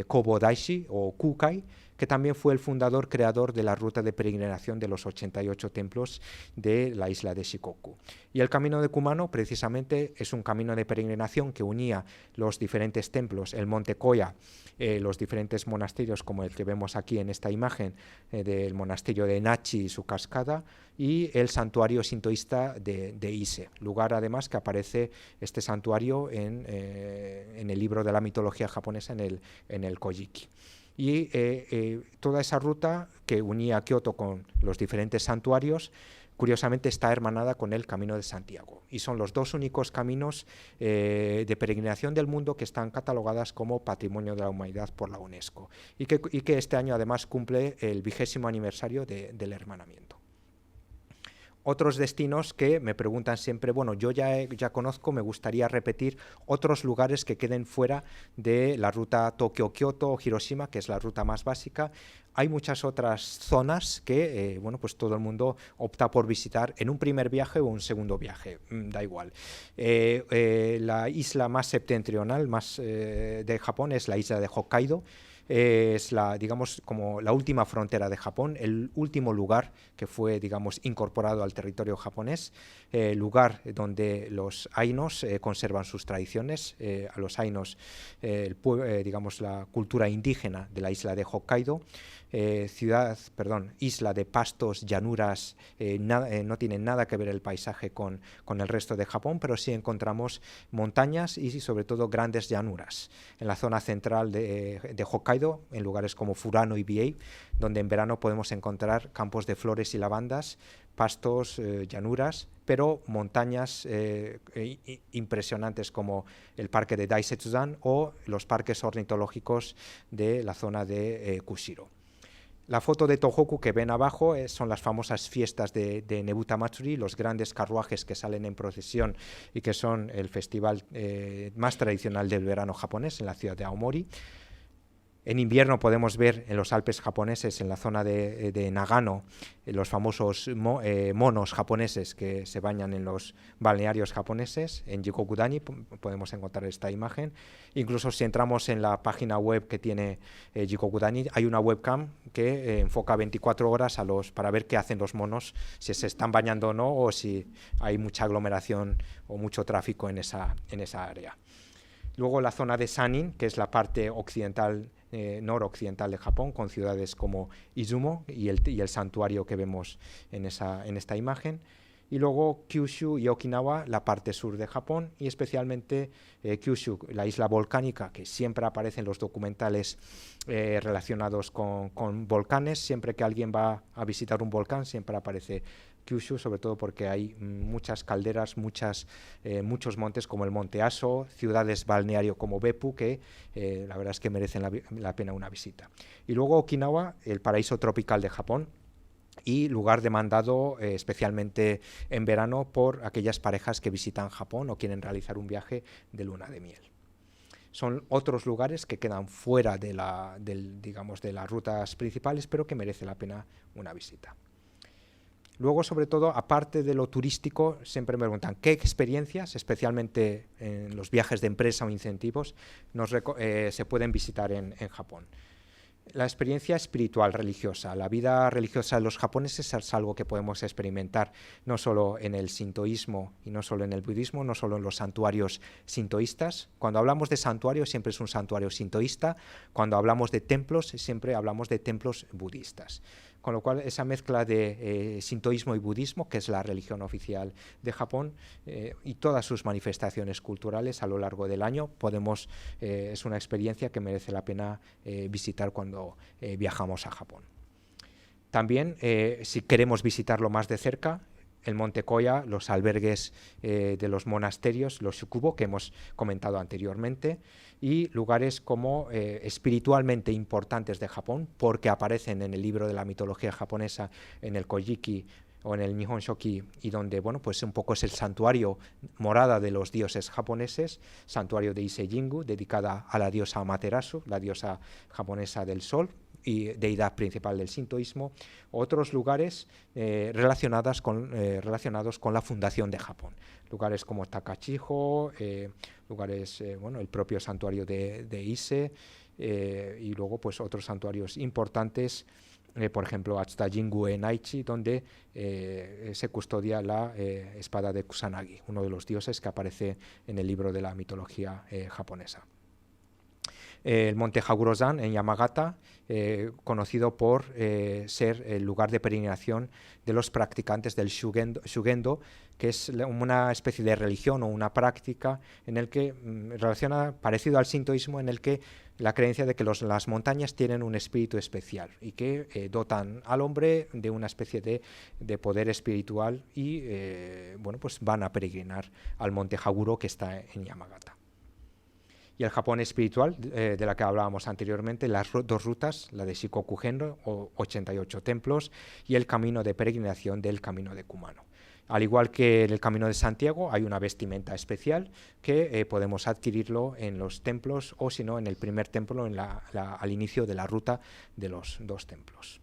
Kobo Daishi o Kukai, que también fue el creador de la ruta de peregrinación de los 88 templos de la isla de Shikoku. Y el Camino de Kumano, precisamente, es un camino de peregrinación que unía los diferentes templos, el Monte Koya, los diferentes monasterios, como el que vemos aquí en esta imagen, del monasterio de Nachi y su cascada, y el santuario sintoísta de Ise, lugar además que aparece este santuario en el libro de la mitología japonesa, en el Kojiki. Y toda esa ruta que unía Kioto con los diferentes santuarios, curiosamente está hermanada con el Camino de Santiago, y son los 2 únicos caminos de peregrinación del mundo que están catalogadas como Patrimonio de la Humanidad por la UNESCO, y que este año además cumple el 20º aniversario del hermanamiento. Otros destinos que me preguntan siempre, bueno, yo ya conozco, me gustaría repetir otros lugares que queden fuera de la ruta Tokio-Kioto o Hiroshima, que es la ruta más básica. Hay muchas otras zonas que, pues todo el mundo opta por visitar en un primer viaje o un segundo viaje, da igual. La isla más septentrional de Japón es la isla de Hokkaido. Es digamos, como la última frontera de Japón, el último lugar que fue, digamos, incorporado al territorio japonés, lugar donde los ainos conservan sus tradiciones. A los ainos, digamos, la cultura indígena de la isla de Hokkaido, isla de pastos, llanuras, no tiene nada que ver el paisaje con el resto de Japón, pero sí encontramos montañas y sobre todo grandes llanuras. En la zona central de Hokkaido, en lugares como Furano y Biei, donde en verano podemos encontrar campos de flores y lavandas, pastos, llanuras, pero montañas impresionantes como el parque de Daisetsuzan o los parques ornitológicos de la zona de Kushiro. La foto de Tohoku que ven abajo son las famosas fiestas de Nebuta Matsuri, los grandes carruajes que salen en procesión y que son el festival más tradicional del verano japonés en la ciudad de Aomori. En invierno podemos ver en los Alpes japoneses, en la zona de Nagano, los famosos monos japoneses que se bañan en los balnearios japoneses. En Jikokudani podemos encontrar esta imagen. Incluso si entramos en la página web que tiene Jikokudani, hay una webcam que enfoca 24 horas para ver qué hacen los monos, si se están bañando o no, o si hay mucha aglomeración o mucho tráfico en esa área. Luego la zona de Sanin, que es la parte occidental, noroccidental de Japón, con ciudades como Izumo y el santuario que vemos en esta imagen. Y luego Kyushu y Okinawa, la parte sur de Japón, y especialmente Kyushu, la isla volcánica, que siempre aparece en los documentales relacionados con volcanes. Siempre que alguien va a visitar un volcán, siempre aparece Kyushu, sobre todo porque hay muchas calderas, muchos montes como el Monte Aso, ciudades balneario como Beppu, que la verdad es que merecen la pena una visita. Y luego Okinawa, el paraíso tropical de Japón, y lugar demandado especialmente en verano por aquellas parejas que visitan Japón o quieren realizar un viaje de luna de miel. Son otros lugares que quedan fuera de las rutas principales, pero que merece la pena una visita. Luego, sobre todo, aparte de lo turístico, siempre me preguntan qué experiencias, especialmente en los viajes de empresa o incentivos, se pueden visitar en Japón. La experiencia espiritual religiosa, la vida religiosa de los japoneses es algo que podemos experimentar no solo en el sintoísmo y no solo en el budismo, no solo en los santuarios sintoístas. Cuando hablamos de santuarios siempre es un santuario sintoísta, cuando hablamos de templos siempre hablamos de templos budistas. Con lo cual, esa mezcla de sintoísmo y budismo, que es la religión oficial de Japón, y todas sus manifestaciones culturales a lo largo del año, es una experiencia que merece la pena visitar cuando viajamos a Japón. También, si queremos visitarlo más de cerca, el Monte Koya, los albergues de los monasterios, los shukubo, que hemos comentado anteriormente, y lugares como espiritualmente importantes de Japón, porque aparecen en el libro de la mitología japonesa, en el Kojiki o en el Nihon Shoki, y donde, bueno, pues un poco es el santuario morada de los dioses japoneses, santuario de Ise Jingu, dedicada a la diosa Amaterasu, la diosa japonesa del sol, y deidad principal del sintoísmo, otros lugares relacionados con la fundación de Japón, lugares como Takachiho, el propio santuario de Ise, y luego pues otros santuarios importantes, por ejemplo Atsuta Jingu en Aichi, donde se custodia la espada de Kusanagi, uno de los dioses que aparece en el libro de la mitología japonesa. El monte Haguro-san en Yamagata, conocido por ser el lugar de peregrinación de los practicantes del Shugendo, que es una especie de religión o una práctica en el que relaciona parecido al sintoísmo, en el que la creencia de que las montañas tienen un espíritu especial y que dotan al hombre de una especie de poder espiritual y pues van a peregrinar al monte Haguro, que está en Yamagata. Y el Japón espiritual, de la que hablábamos anteriormente, las dos rutas, la de Shikoku-Henro, o 88 templos, y el camino de peregrinación del Camino de Kumano. Al igual que en el Camino de Santiago, hay una vestimenta especial que podemos adquirirlo en los templos, o si no, en el primer templo, al inicio de la ruta de los dos templos.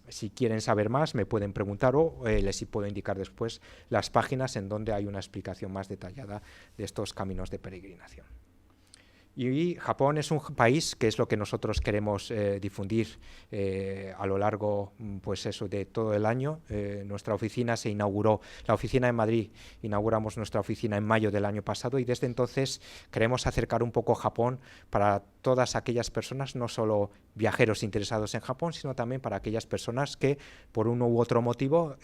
Si quieren saber más, me pueden preguntar o les puedo indicar después las páginas en donde hay una explicación más detallada de estos caminos de peregrinación. Y Japón es un país que es lo que nosotros queremos difundir a lo largo pues eso, de todo el año. Nuestra oficina se inauguró, la oficina en Madrid, inauguramos nuestra oficina en mayo del año pasado y desde entonces queremos acercar un poco Japón para todas aquellas personas, no solo viajeros interesados en Japón, sino también para aquellas personas que por uno u otro motivo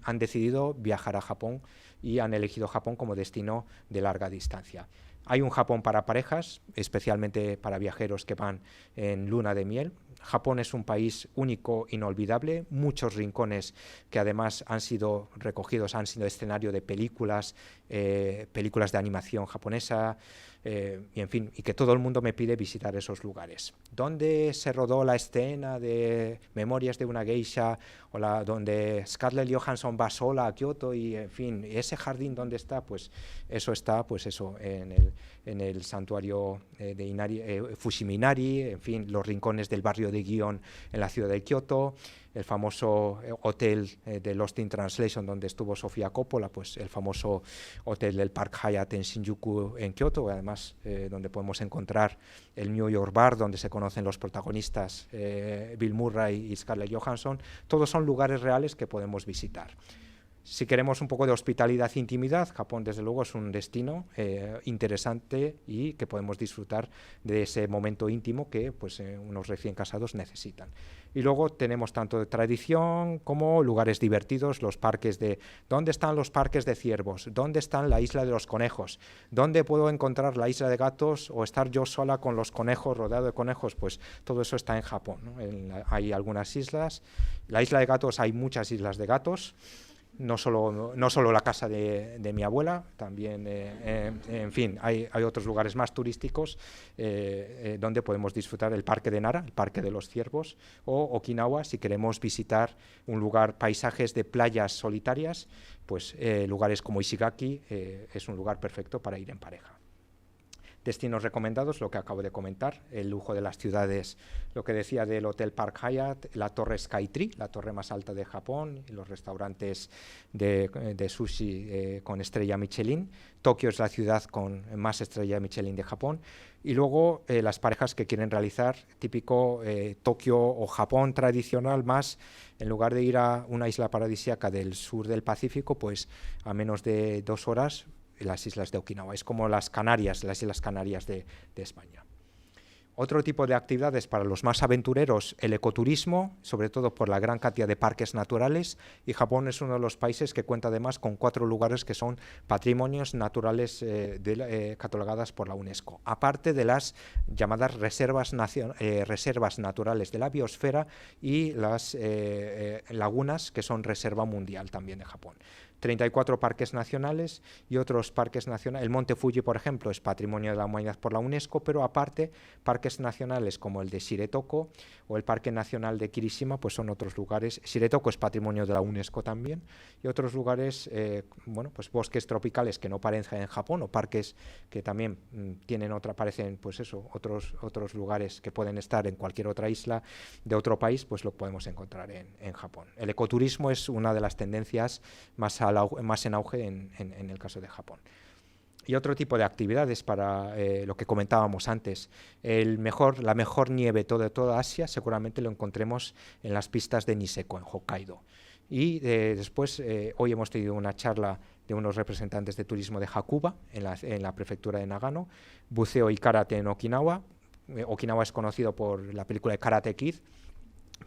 han decidido viajar a Japón y han elegido Japón como destino de larga distancia. Hay un Japón para parejas, especialmente para viajeros que van en luna de miel. Japón es un país único, inolvidable, muchos rincones que además han sido recogidos, han sido escenario de películas de animación japonesa, y en fin, y que todo el mundo me pide visitar esos lugares. ¿Dónde se rodó la escena de Memorias de una geisha o donde Scarlett Johansson va sola a Kioto y en fin, ese jardín dónde está? Pues eso está en el santuario de Inari, Fushimi Inari, en fin, los rincones del barrio de Gion en la ciudad de Kioto, el famoso hotel de Lost in Translation donde estuvo Sofía Coppola, pues el famoso hotel del Park Hyatt en Shinjuku en Kioto, además donde podemos encontrar el New York Bar donde se conocen los protagonistas Bill Murray y Scarlett Johansson. Todos son lugares reales que podemos visitar. Si queremos un poco de hospitalidad e intimidad, Japón desde luego es un destino interesante y que podemos disfrutar de ese momento íntimo que pues, unos recién casados necesitan. Y luego tenemos tanto de tradición como lugares divertidos, los parques de... ¿Dónde están los parques de ciervos? ¿Dónde están la isla de los conejos? ¿Dónde puedo encontrar la isla de gatos o estar yo sola con los conejos, rodeado de conejos? Pues todo eso está en Japón, ¿no? Hay algunas islas. La isla de gatos, hay muchas islas de gatos. No solo la casa de mi abuela, también, en fin, hay otros lugares más turísticos donde podemos disfrutar el Parque de Nara, el Parque de los Ciervos, o Okinawa, si queremos visitar un lugar, paisajes de playas solitarias, pues lugares como Ishigaki es un lugar perfecto para ir en pareja. Destinos recomendados, lo que acabo de comentar, el lujo de las ciudades, lo que decía del Hotel Park Hyatt, la Torre Skytree, la torre más alta de Japón, y los restaurantes de sushi con estrella Michelin. Tokio es la ciudad con más estrella Michelin de Japón. Y luego las parejas que quieren realizar típico Tokio o Japón tradicional más, en lugar de ir a una isla paradisíaca del sur del Pacífico, pues a menos de 2 horas, las islas de Okinawa. Es como las Islas Canarias de España. Otro tipo de actividades para los más aventureros, el ecoturismo, sobre todo por la gran cantidad de parques naturales, y Japón es uno de los países que cuenta además con 4 lugares que son patrimonios naturales catalogadas por la UNESCO, aparte de las llamadas reservas naturales de la biosfera y las lagunas que son reserva mundial también de Japón. 34 parques nacionales y otros parques nacionales. El Monte Fuji, por ejemplo, es Patrimonio de la Humanidad por la UNESCO, pero aparte, parques nacionales como el de Shiretoko o el Parque Nacional de Kirishima, pues son otros lugares. Shiretoko es Patrimonio de la UNESCO también, y otros lugares, pues bosques tropicales que no parecen en Japón, o parques que también parecen, pues eso, otros lugares que pueden estar en cualquier otra isla de otro país, pues lo podemos encontrar en Japón. El ecoturismo es una de las tendencias más en auge en el caso de Japón. Y otro tipo de actividades para lo que comentábamos antes, la mejor nieve de toda Asia seguramente lo encontremos en las pistas de Niseko, en Hokkaido. Y después, hoy hemos tenido una charla de unos representantes de turismo de Hakuba, en la prefectura de Nagano, buceo y karate en Okinawa. Okinawa es conocido por la película de Karate Kid,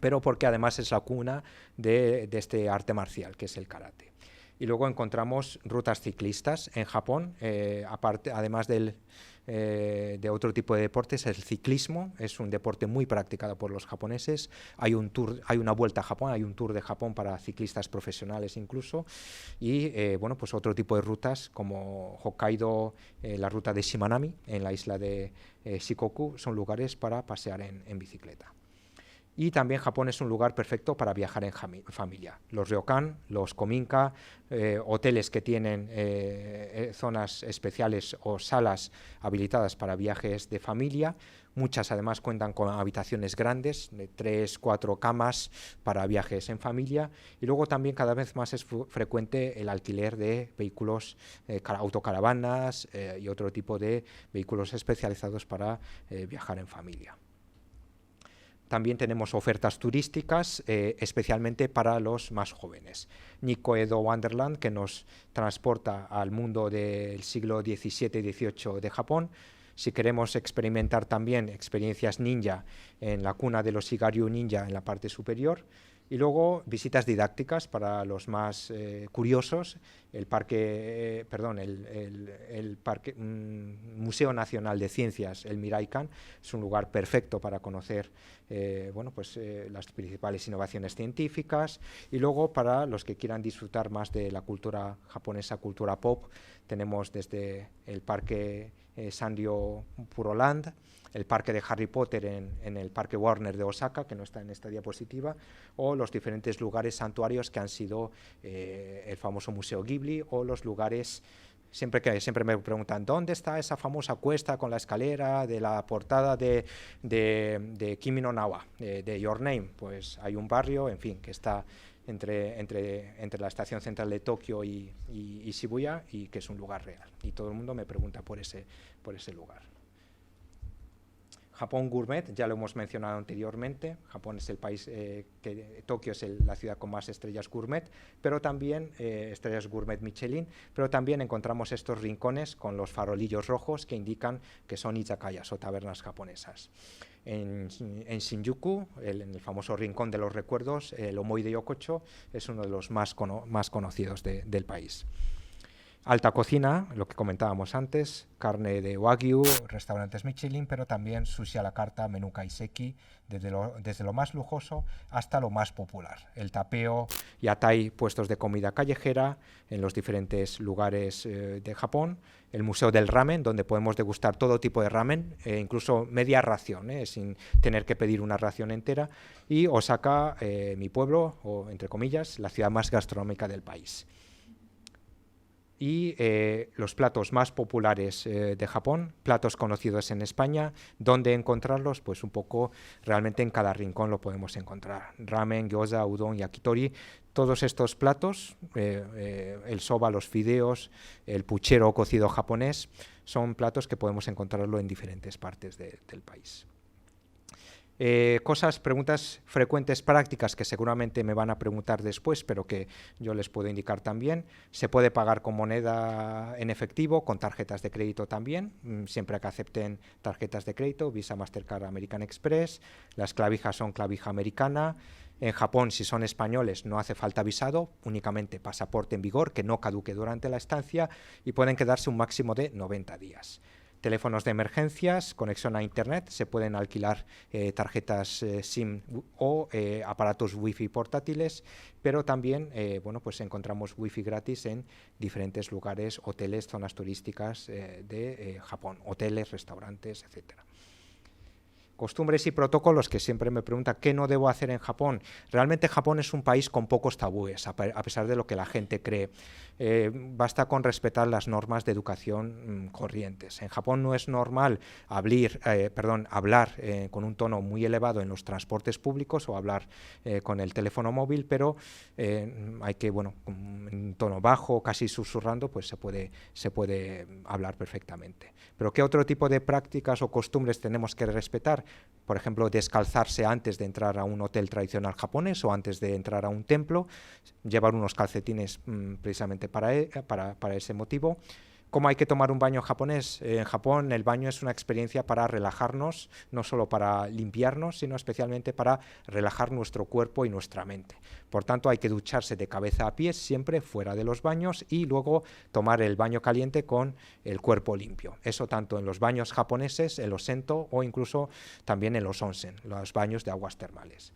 pero porque además es la cuna de este arte marcial, que es el karate. Y luego encontramos rutas ciclistas en Japón, además de otro tipo de deportes. El ciclismo es un deporte muy practicado por los japoneses. Hay una vuelta a Japón, hay un tour de Japón para ciclistas profesionales incluso. Y pues otro tipo de rutas como Hokkaido, la ruta de Shimanami en la isla de Shikoku, son lugares para pasear en bicicleta. Y también Japón es un lugar perfecto para viajar en familia. Los ryokan, los kominka, hoteles que tienen zonas especiales o salas habilitadas para viajes de familia. Muchas además cuentan con habitaciones grandes, de 3, 4 camas para viajes en familia. Y luego también cada vez más es frecuente el alquiler de vehículos, autocaravanas y otro tipo de vehículos especializados para viajar en familia. También tenemos ofertas turísticas, especialmente para los más jóvenes. Nikko Edo Wonderland, que nos transporta al mundo del siglo XVII y XVIII de Japón. Si queremos experimentar también experiencias ninja en la cuna de los Shigaryu ninja en la parte superior. Y luego visitas didácticas para los más curiosos, el Museo Nacional de Ciencias, el Miraikan, es un lugar perfecto para conocer las principales innovaciones científicas. Y luego para los que quieran disfrutar más de la cultura japonesa, cultura pop, tenemos desde el Parque Sanrio Puroland, el parque de Harry Potter en el Parque Warner de Osaka, que no está en esta diapositiva, o los diferentes lugares santuarios que han sido el famoso Museo Ghibli, o los lugares, siempre me preguntan, ¿dónde está esa famosa cuesta con la escalera de la portada de Kimi no Na wa, de Your Name? Pues hay un barrio, en fin, que está entre la estación central de Tokio y Shibuya, y que es un lugar real. Y todo el mundo me pregunta por ese lugar. Japón Gourmet, ya lo hemos mencionado anteriormente. Japón es el país Tokio es la ciudad con más estrellas gourmet, pero también estrellas gourmet Michelin, pero también encontramos estos rincones con los farolillos rojos que indican que son izakayas o tabernas japonesas. En Shinjuku, en el famoso rincón de los recuerdos, el Omoi de Yokocho es uno de los más conocidos del país. Alta cocina, lo que comentábamos antes, carne de wagyu, restaurantes Michelin, pero también sushi a la carta, menú kaiseki, desde lo más lujoso hasta lo más popular. El tapeo, yatai, puestos de comida callejera en los diferentes lugares de Japón. El Museo del Ramen, donde podemos degustar todo tipo de ramen, incluso media ración, sin tener que pedir una ración entera. Y Osaka, mi pueblo, o entre comillas, la ciudad más gastronómica del país. Y los platos más populares de Japón, platos conocidos en España. ¿Dónde encontrarlos? Pues un poco realmente en cada rincón lo podemos encontrar. Ramen, gyoza, udon, yakitori, todos estos platos, el soba, los fideos, el puchero cocido japonés, son platos que podemos encontrarlo en diferentes partes del país. Preguntas frecuentes prácticas que seguramente me van a preguntar después, pero que yo les puedo indicar también. Se puede pagar con moneda en efectivo, con tarjetas de crédito también, siempre que acepten tarjetas de crédito, Visa, Mastercard, American Express. Las clavijas son clavija americana. En Japón, si son españoles, no hace falta visado, únicamente pasaporte en vigor que no caduque durante la estancia, y pueden quedarse un máximo de 90 días. Teléfonos de emergencias, conexión a internet, se pueden alquilar tarjetas SIM o aparatos wifi portátiles, pero también encontramos wifi gratis en diferentes lugares, hoteles, zonas turísticas de Japón, hoteles, restaurantes, etcétera. Costumbres y protocolos, que siempre me preguntan qué no debo hacer en Japón. Realmente Japón es un país con pocos tabúes, a pesar de lo que la gente cree. Basta con respetar las normas de educación corrientes. En Japón no es normal hablar con un tono muy elevado en los transportes públicos o hablar con el teléfono móvil, pero hay que, con un tono bajo, casi susurrando, pues se puede hablar perfectamente. Pero ¿qué otro tipo de prácticas o costumbres tenemos que respetar? Por ejemplo, descalzarse antes de entrar a un hotel tradicional japonés o antes de entrar a un templo, llevar unos calcetines precisamente para ese motivo. ¿Cómo hay que tomar un baño japonés? En Japón el baño es una experiencia para relajarnos, no solo para limpiarnos, sino especialmente para relajar nuestro cuerpo y nuestra mente. Por tanto, hay que ducharse de cabeza a pies, siempre fuera de los baños, y luego tomar el baño caliente con el cuerpo limpio. Eso tanto en los baños japoneses, en los sento, o incluso también en los onsen, los baños de aguas termales.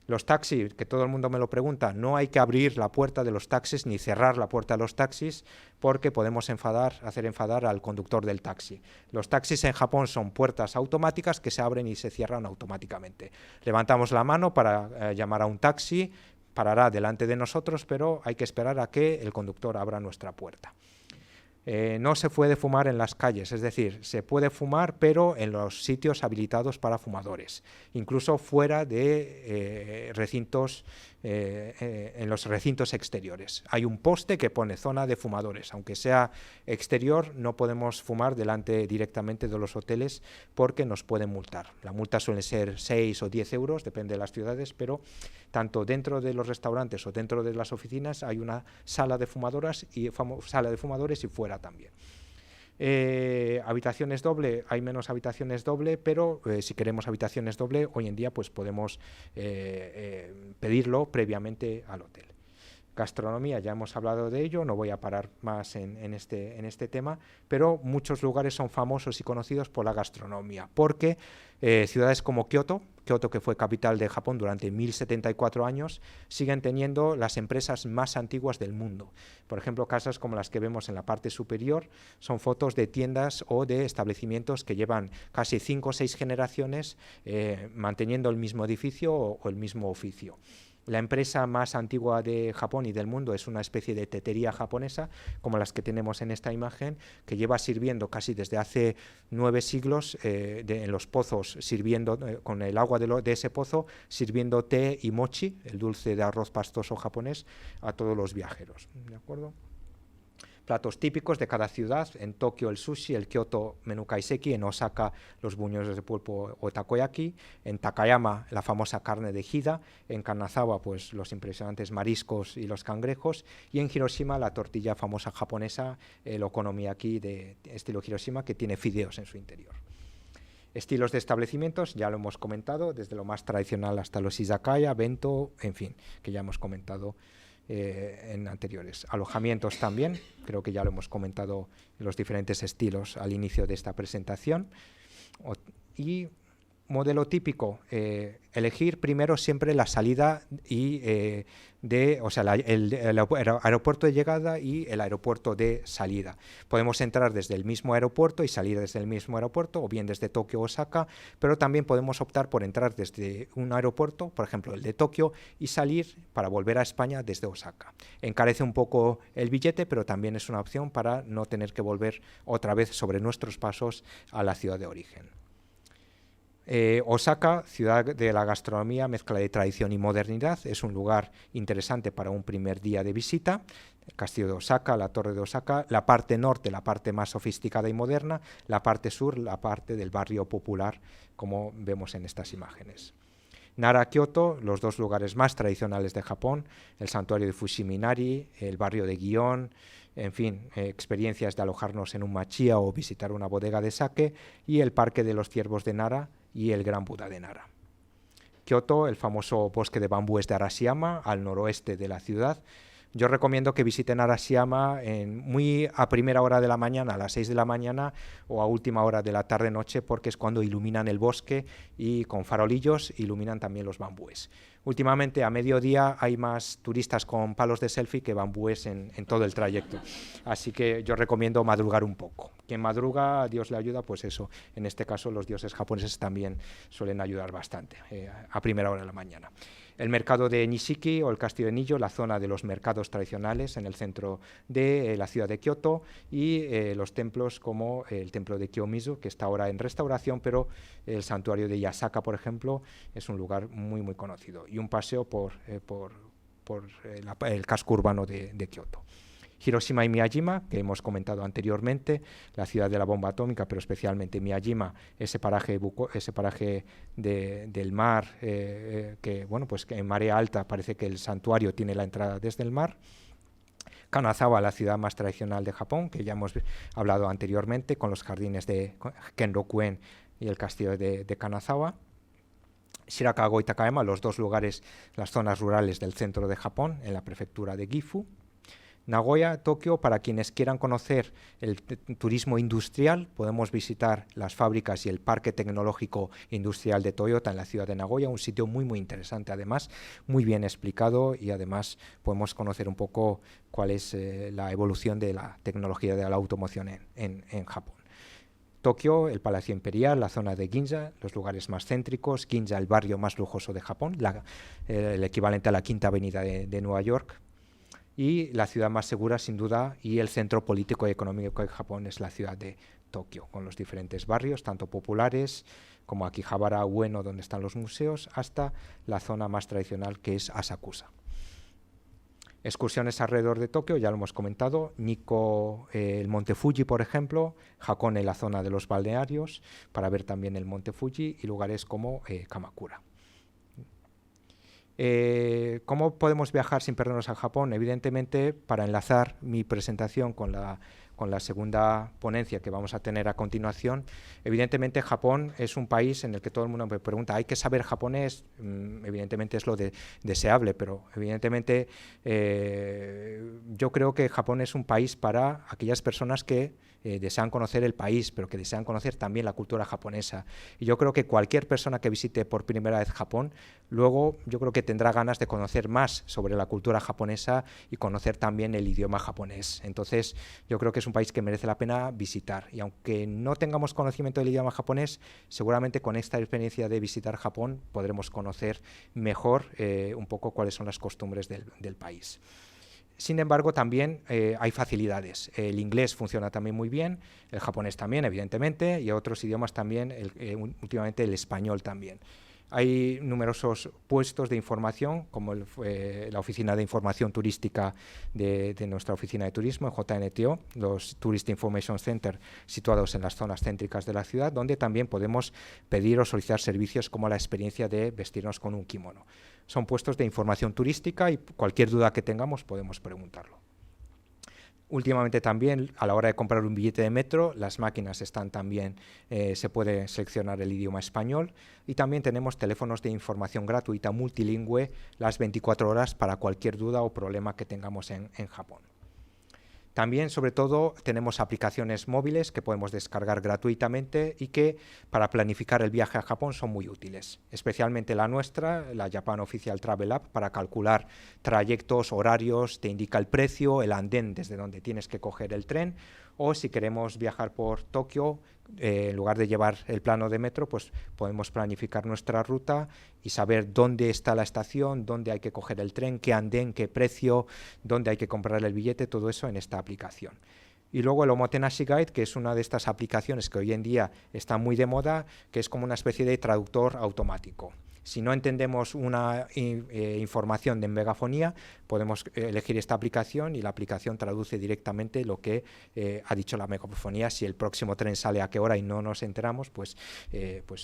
Los taxis, que todo el mundo me lo pregunta, no hay que abrir la puerta de los taxis ni cerrar la puerta de los taxis porque podemos hacer enfadar al conductor del taxi. Los taxis en Japón son puertas automáticas que se abren y se cierran automáticamente. Levantamos la mano para llamar a un taxi, parará delante de nosotros, pero hay que esperar a que el conductor abra nuestra puerta. No se puede fumar en las calles, es decir, se puede fumar pero en los sitios habilitados para fumadores, incluso fuera de recintos, en los recintos exteriores. Hay un poste que pone zona de fumadores, aunque sea exterior no podemos fumar delante directamente de los hoteles porque nos pueden multar. La multa suele ser 6 o 10 euros, depende de las ciudades, pero tanto dentro de los restaurantes o dentro de las oficinas hay una sala de fumadores y fuera también. Habitaciones doble, hay menos habitaciones doble, pero si queremos habitaciones doble, hoy en día pues podemos pedirlo previamente al hotel. Gastronomía, ya hemos hablado de ello, no voy a parar más en este tema, pero muchos lugares son famosos y conocidos por la gastronomía, porque ciudades como Kioto, que fue capital de Japón durante 1074 años, siguen teniendo las empresas más antiguas del mundo. Por ejemplo, casas como las que vemos en la parte superior son fotos de tiendas o de establecimientos que llevan casi 5 o 6 generaciones manteniendo el mismo edificio o el mismo oficio. La empresa más antigua de Japón y del mundo es una especie de tetería japonesa, como las que tenemos en esta imagen, que lleva sirviendo casi desde hace 9 siglos en los pozos, sirviendo con el agua de ese pozo, sirviendo té y mochi, el dulce de arroz pastoso japonés, a todos los viajeros. ¿De acuerdo? Platos típicos de cada ciudad: en Tokio el sushi, el Kioto menú kaiseki, en Osaka los buñuelos de pulpo o takoyaki, en Takayama la famosa carne de Hida, en Kanazawa pues los impresionantes mariscos y los cangrejos, y en Hiroshima la tortilla famosa japonesa, el okonomiyaki de estilo Hiroshima, que tiene fideos en su interior. Estilos de establecimientos, ya lo hemos comentado, desde lo más tradicional hasta los izakaya, bento, en fin, que ya hemos comentado en anteriores. Alojamientos también, creo que ya lo hemos comentado en los diferentes estilos al inicio de esta presentación. Y modelo típico, elegir primero siempre la salida y el aeropuerto de llegada y el aeropuerto de salida. Podemos entrar desde el mismo aeropuerto y salir desde el mismo aeropuerto, o bien desde Tokio o Osaka, pero también podemos optar por entrar desde un aeropuerto, por ejemplo el de Tokio, y salir para volver a España desde Osaka. Encarece un poco el billete, pero también es una opción para no tener que volver otra vez sobre nuestros pasos a la ciudad de origen. Osaka, ciudad de la gastronomía, mezcla de tradición y modernidad, es un lugar interesante para un primer día de visita. El castillo de Osaka, la torre de Osaka, la parte norte, la parte más sofisticada y moderna, la parte sur, la parte del barrio popular, como vemos en estas imágenes. Nara, Kioto, los dos lugares más tradicionales de Japón, el santuario de Fushimi-Inari, el barrio de Gion, en fin, experiencias de alojarnos en un machiya o visitar una bodega de sake, y el parque de los ciervos de Nara y el Gran Buda de Nara. Kioto, el famoso bosque de bambúes de Arashiyama, al noroeste de la ciudad. Yo recomiendo que visiten Arashiyama muy a primera hora de la mañana, a las 6 de la mañana, o a última hora de la tarde-noche, porque es cuando iluminan el bosque y con farolillos iluminan también los bambúes. Últimamente a mediodía hay más turistas con palos de selfie que bambúes en todo el trayecto, así que yo recomiendo madrugar un poco. Quien madruga, a Dios le ayuda, pues eso, en este caso los dioses japoneses también suelen ayudar bastante a primera hora de la mañana. El mercado de Nishiki o el castillo de Nijo, la zona de los mercados tradicionales en el centro de la ciudad de Kioto, y los templos como el templo de Kiyomizu, que está ahora en restauración, pero el santuario de Yasaka, por ejemplo, es un lugar muy muy conocido, y un paseo por el casco urbano de Kioto. Hiroshima y Miyajima, que hemos comentado anteriormente, la ciudad de la bomba atómica, pero especialmente Miyajima, ese paraje del mar, que en marea alta parece que el santuario tiene la entrada desde el mar. Kanazawa, la ciudad más tradicional de Japón, que ya hemos hablado anteriormente, con los jardines de Kenrokuen y el castillo de Kanazawa. Shirakago y Takayama, los dos lugares, las zonas rurales del centro de Japón, en la prefectura de Gifu. Nagoya, Tokio, para quienes quieran conocer el turismo industrial, podemos visitar las fábricas y el parque tecnológico industrial de Toyota en la ciudad de Nagoya, un sitio muy muy interesante, además muy bien explicado, y además podemos conocer un poco cuál es la evolución de la tecnología de la automoción en Japón. Tokio, el Palacio Imperial, la zona de Ginza, los lugares más céntricos, Ginza, el barrio más lujoso de Japón, el equivalente a la Quinta Avenida de Nueva York. Y la ciudad más segura, sin duda, y el centro político y económico de Japón es la ciudad de Tokio, con los diferentes barrios, tanto populares como Akihabara, Ueno, donde están los museos, hasta la zona más tradicional, que es Asakusa. Excursiones alrededor de Tokio, ya lo hemos comentado, Nikko, el Monte Fuji, por ejemplo, Hakone, la zona de los balnearios, para ver también el Monte Fuji, y lugares como Kamakura. ¿Cómo podemos viajar sin perdernos a Japón? Evidentemente, para enlazar mi presentación con la segunda ponencia que vamos a tener a continuación, evidentemente Japón es un país en el que todo el mundo me pregunta, ¿hay que saber japonés? Evidentemente es lo deseable, pero evidentemente yo creo que Japón es un país para aquellas personas que desean conocer el país, pero que desean conocer también la cultura japonesa. Y yo creo que cualquier persona que visite por primera vez Japón, luego yo creo que tendrá ganas de conocer más sobre la cultura japonesa y conocer también el idioma japonés. Entonces, yo creo que es un país que merece la pena visitar. Y aunque no tengamos conocimiento del idioma japonés, seguramente con esta experiencia de visitar Japón podremos conocer mejor un poco cuáles son las costumbres del país. Sin embargo, también hay facilidades. El inglés funciona también muy bien, el japonés también, evidentemente, y otros idiomas también, últimamente el español también. Hay numerosos puestos de información, como la Oficina de Información Turística de nuestra Oficina de Turismo, en JNTO, los Tourist Information Center, situados en las zonas céntricas de la ciudad, donde también podemos pedir o solicitar servicios como la experiencia de vestirnos con un kimono. Son puestos de información turística y cualquier duda que tengamos podemos preguntarlo. Últimamente también, a la hora de comprar un billete de metro, las máquinas están también, se puede seleccionar el idioma español, y también tenemos teléfonos de información gratuita multilingüe las 24 horas para cualquier duda o problema que tengamos en Japón. También, sobre todo, tenemos aplicaciones móviles que podemos descargar gratuitamente y que para planificar el viaje a Japón son muy útiles, especialmente la nuestra, la Japan Official Travel App, para calcular trayectos, horarios, te indica el precio, el andén desde donde tienes que coger el tren, o si queremos viajar por Tokio, en lugar de llevar el plano de metro, pues podemos planificar nuestra ruta y saber dónde está la estación, dónde hay que coger el tren, qué andén, qué precio, dónde hay que comprar el billete, todo eso en esta aplicación. Y luego el Omotenashi Guide, que es una de estas aplicaciones que hoy en día está muy de moda, que es como una especie de traductor automático. Si no entendemos una información de megafonía, podemos elegir esta aplicación y la aplicación traduce directamente lo que ha dicho la megafonía. Si el próximo tren sale a qué hora y no nos enteramos, pues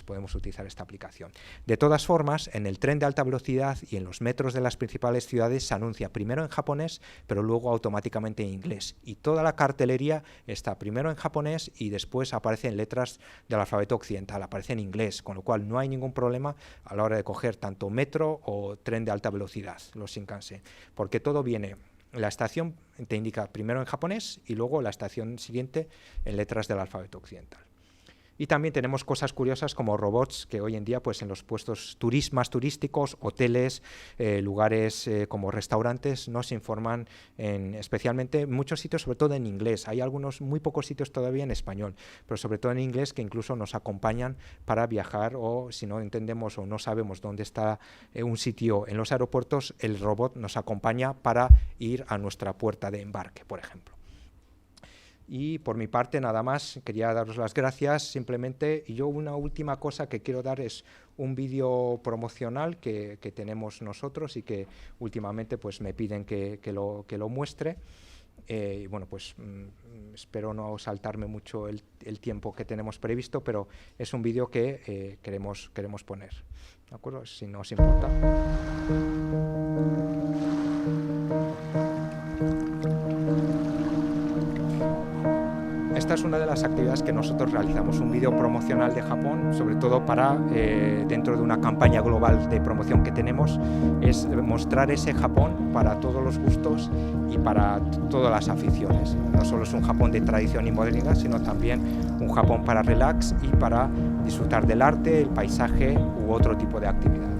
podemos utilizar esta aplicación. De todas formas, en el tren de alta velocidad y en los metros de las principales ciudades se anuncia primero en japonés, pero luego automáticamente en inglés. Y toda la cartelería está primero en japonés y después aparece en letras del alfabeto occidental, aparece en inglés, con lo cual no hay ningún problema a la hora de coger tanto metro o tren de alta velocidad, los Shinkansen, porque todo viene, la estación te indica primero en japonés y luego la estación siguiente en letras del alfabeto occidental. Y también tenemos cosas curiosas como robots que hoy en día pues en los puestos más turísticos, hoteles, lugares como restaurantes nos informan especialmente en muchos sitios, sobre todo en inglés. Hay algunos, muy pocos sitios todavía en español, pero sobre todo en inglés, que incluso nos acompañan para viajar, o si no entendemos o no sabemos dónde está un sitio en los aeropuertos, el robot nos acompaña para ir a nuestra puerta de embarque, por ejemplo. Y por mi parte nada más, quería daros las gracias simplemente, y yo una última cosa que quiero dar es un vídeo promocional que tenemos nosotros y que últimamente pues me piden que lo muestre. Y bueno, pues espero no saltarme mucho el tiempo que tenemos previsto, pero es un vídeo que queremos poner, ¿de acuerdo? Si no os importa. Esta esta es una de las actividades que nosotros realizamos, un vídeo promocional de Japón, sobre todo para, dentro de una campaña global de promoción que tenemos, es mostrar ese Japón para todos los gustos y para todas las aficiones. No solo es un Japón de tradición y modernidad, sino también un Japón para relax y para disfrutar del arte, el paisaje u otro tipo de actividades.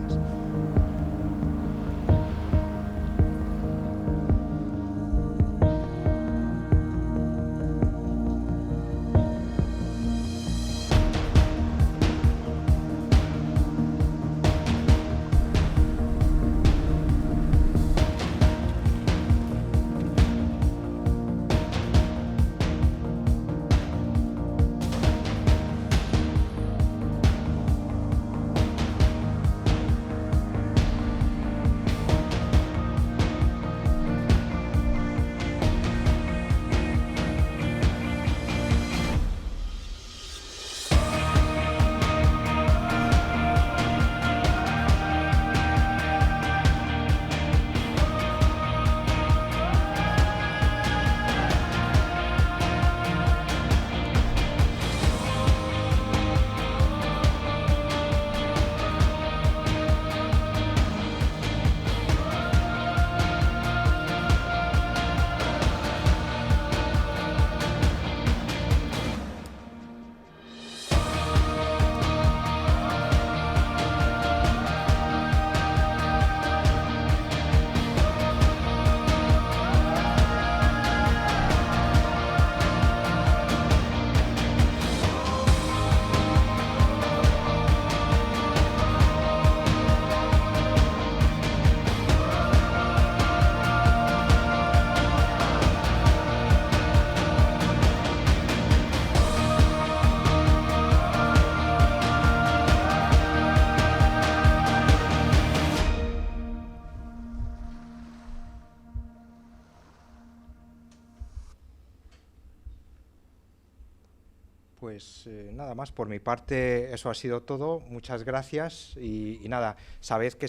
Pues nada más, por mi parte eso ha sido todo, muchas gracias y nada, sabed que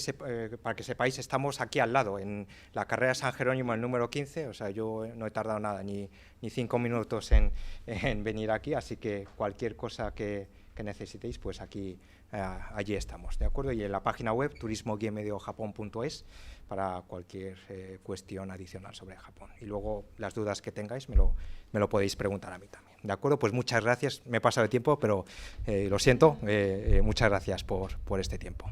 para que sepáis estamos aquí al lado, en la carrera San Jerónimo, el número 15, o sea, yo no he tardado nada, ni 5 minutos en venir aquí, así que cualquier cosa que necesitéis, pues aquí, allí estamos, ¿de acuerdo? Y en la página web turismo-japón.es para cualquier cuestión adicional sobre Japón. Y luego las dudas que tengáis me lo podéis preguntar a mí también. ¿De acuerdo? Pues muchas gracias. Me he pasado de tiempo, pero lo siento. Muchas gracias por este tiempo.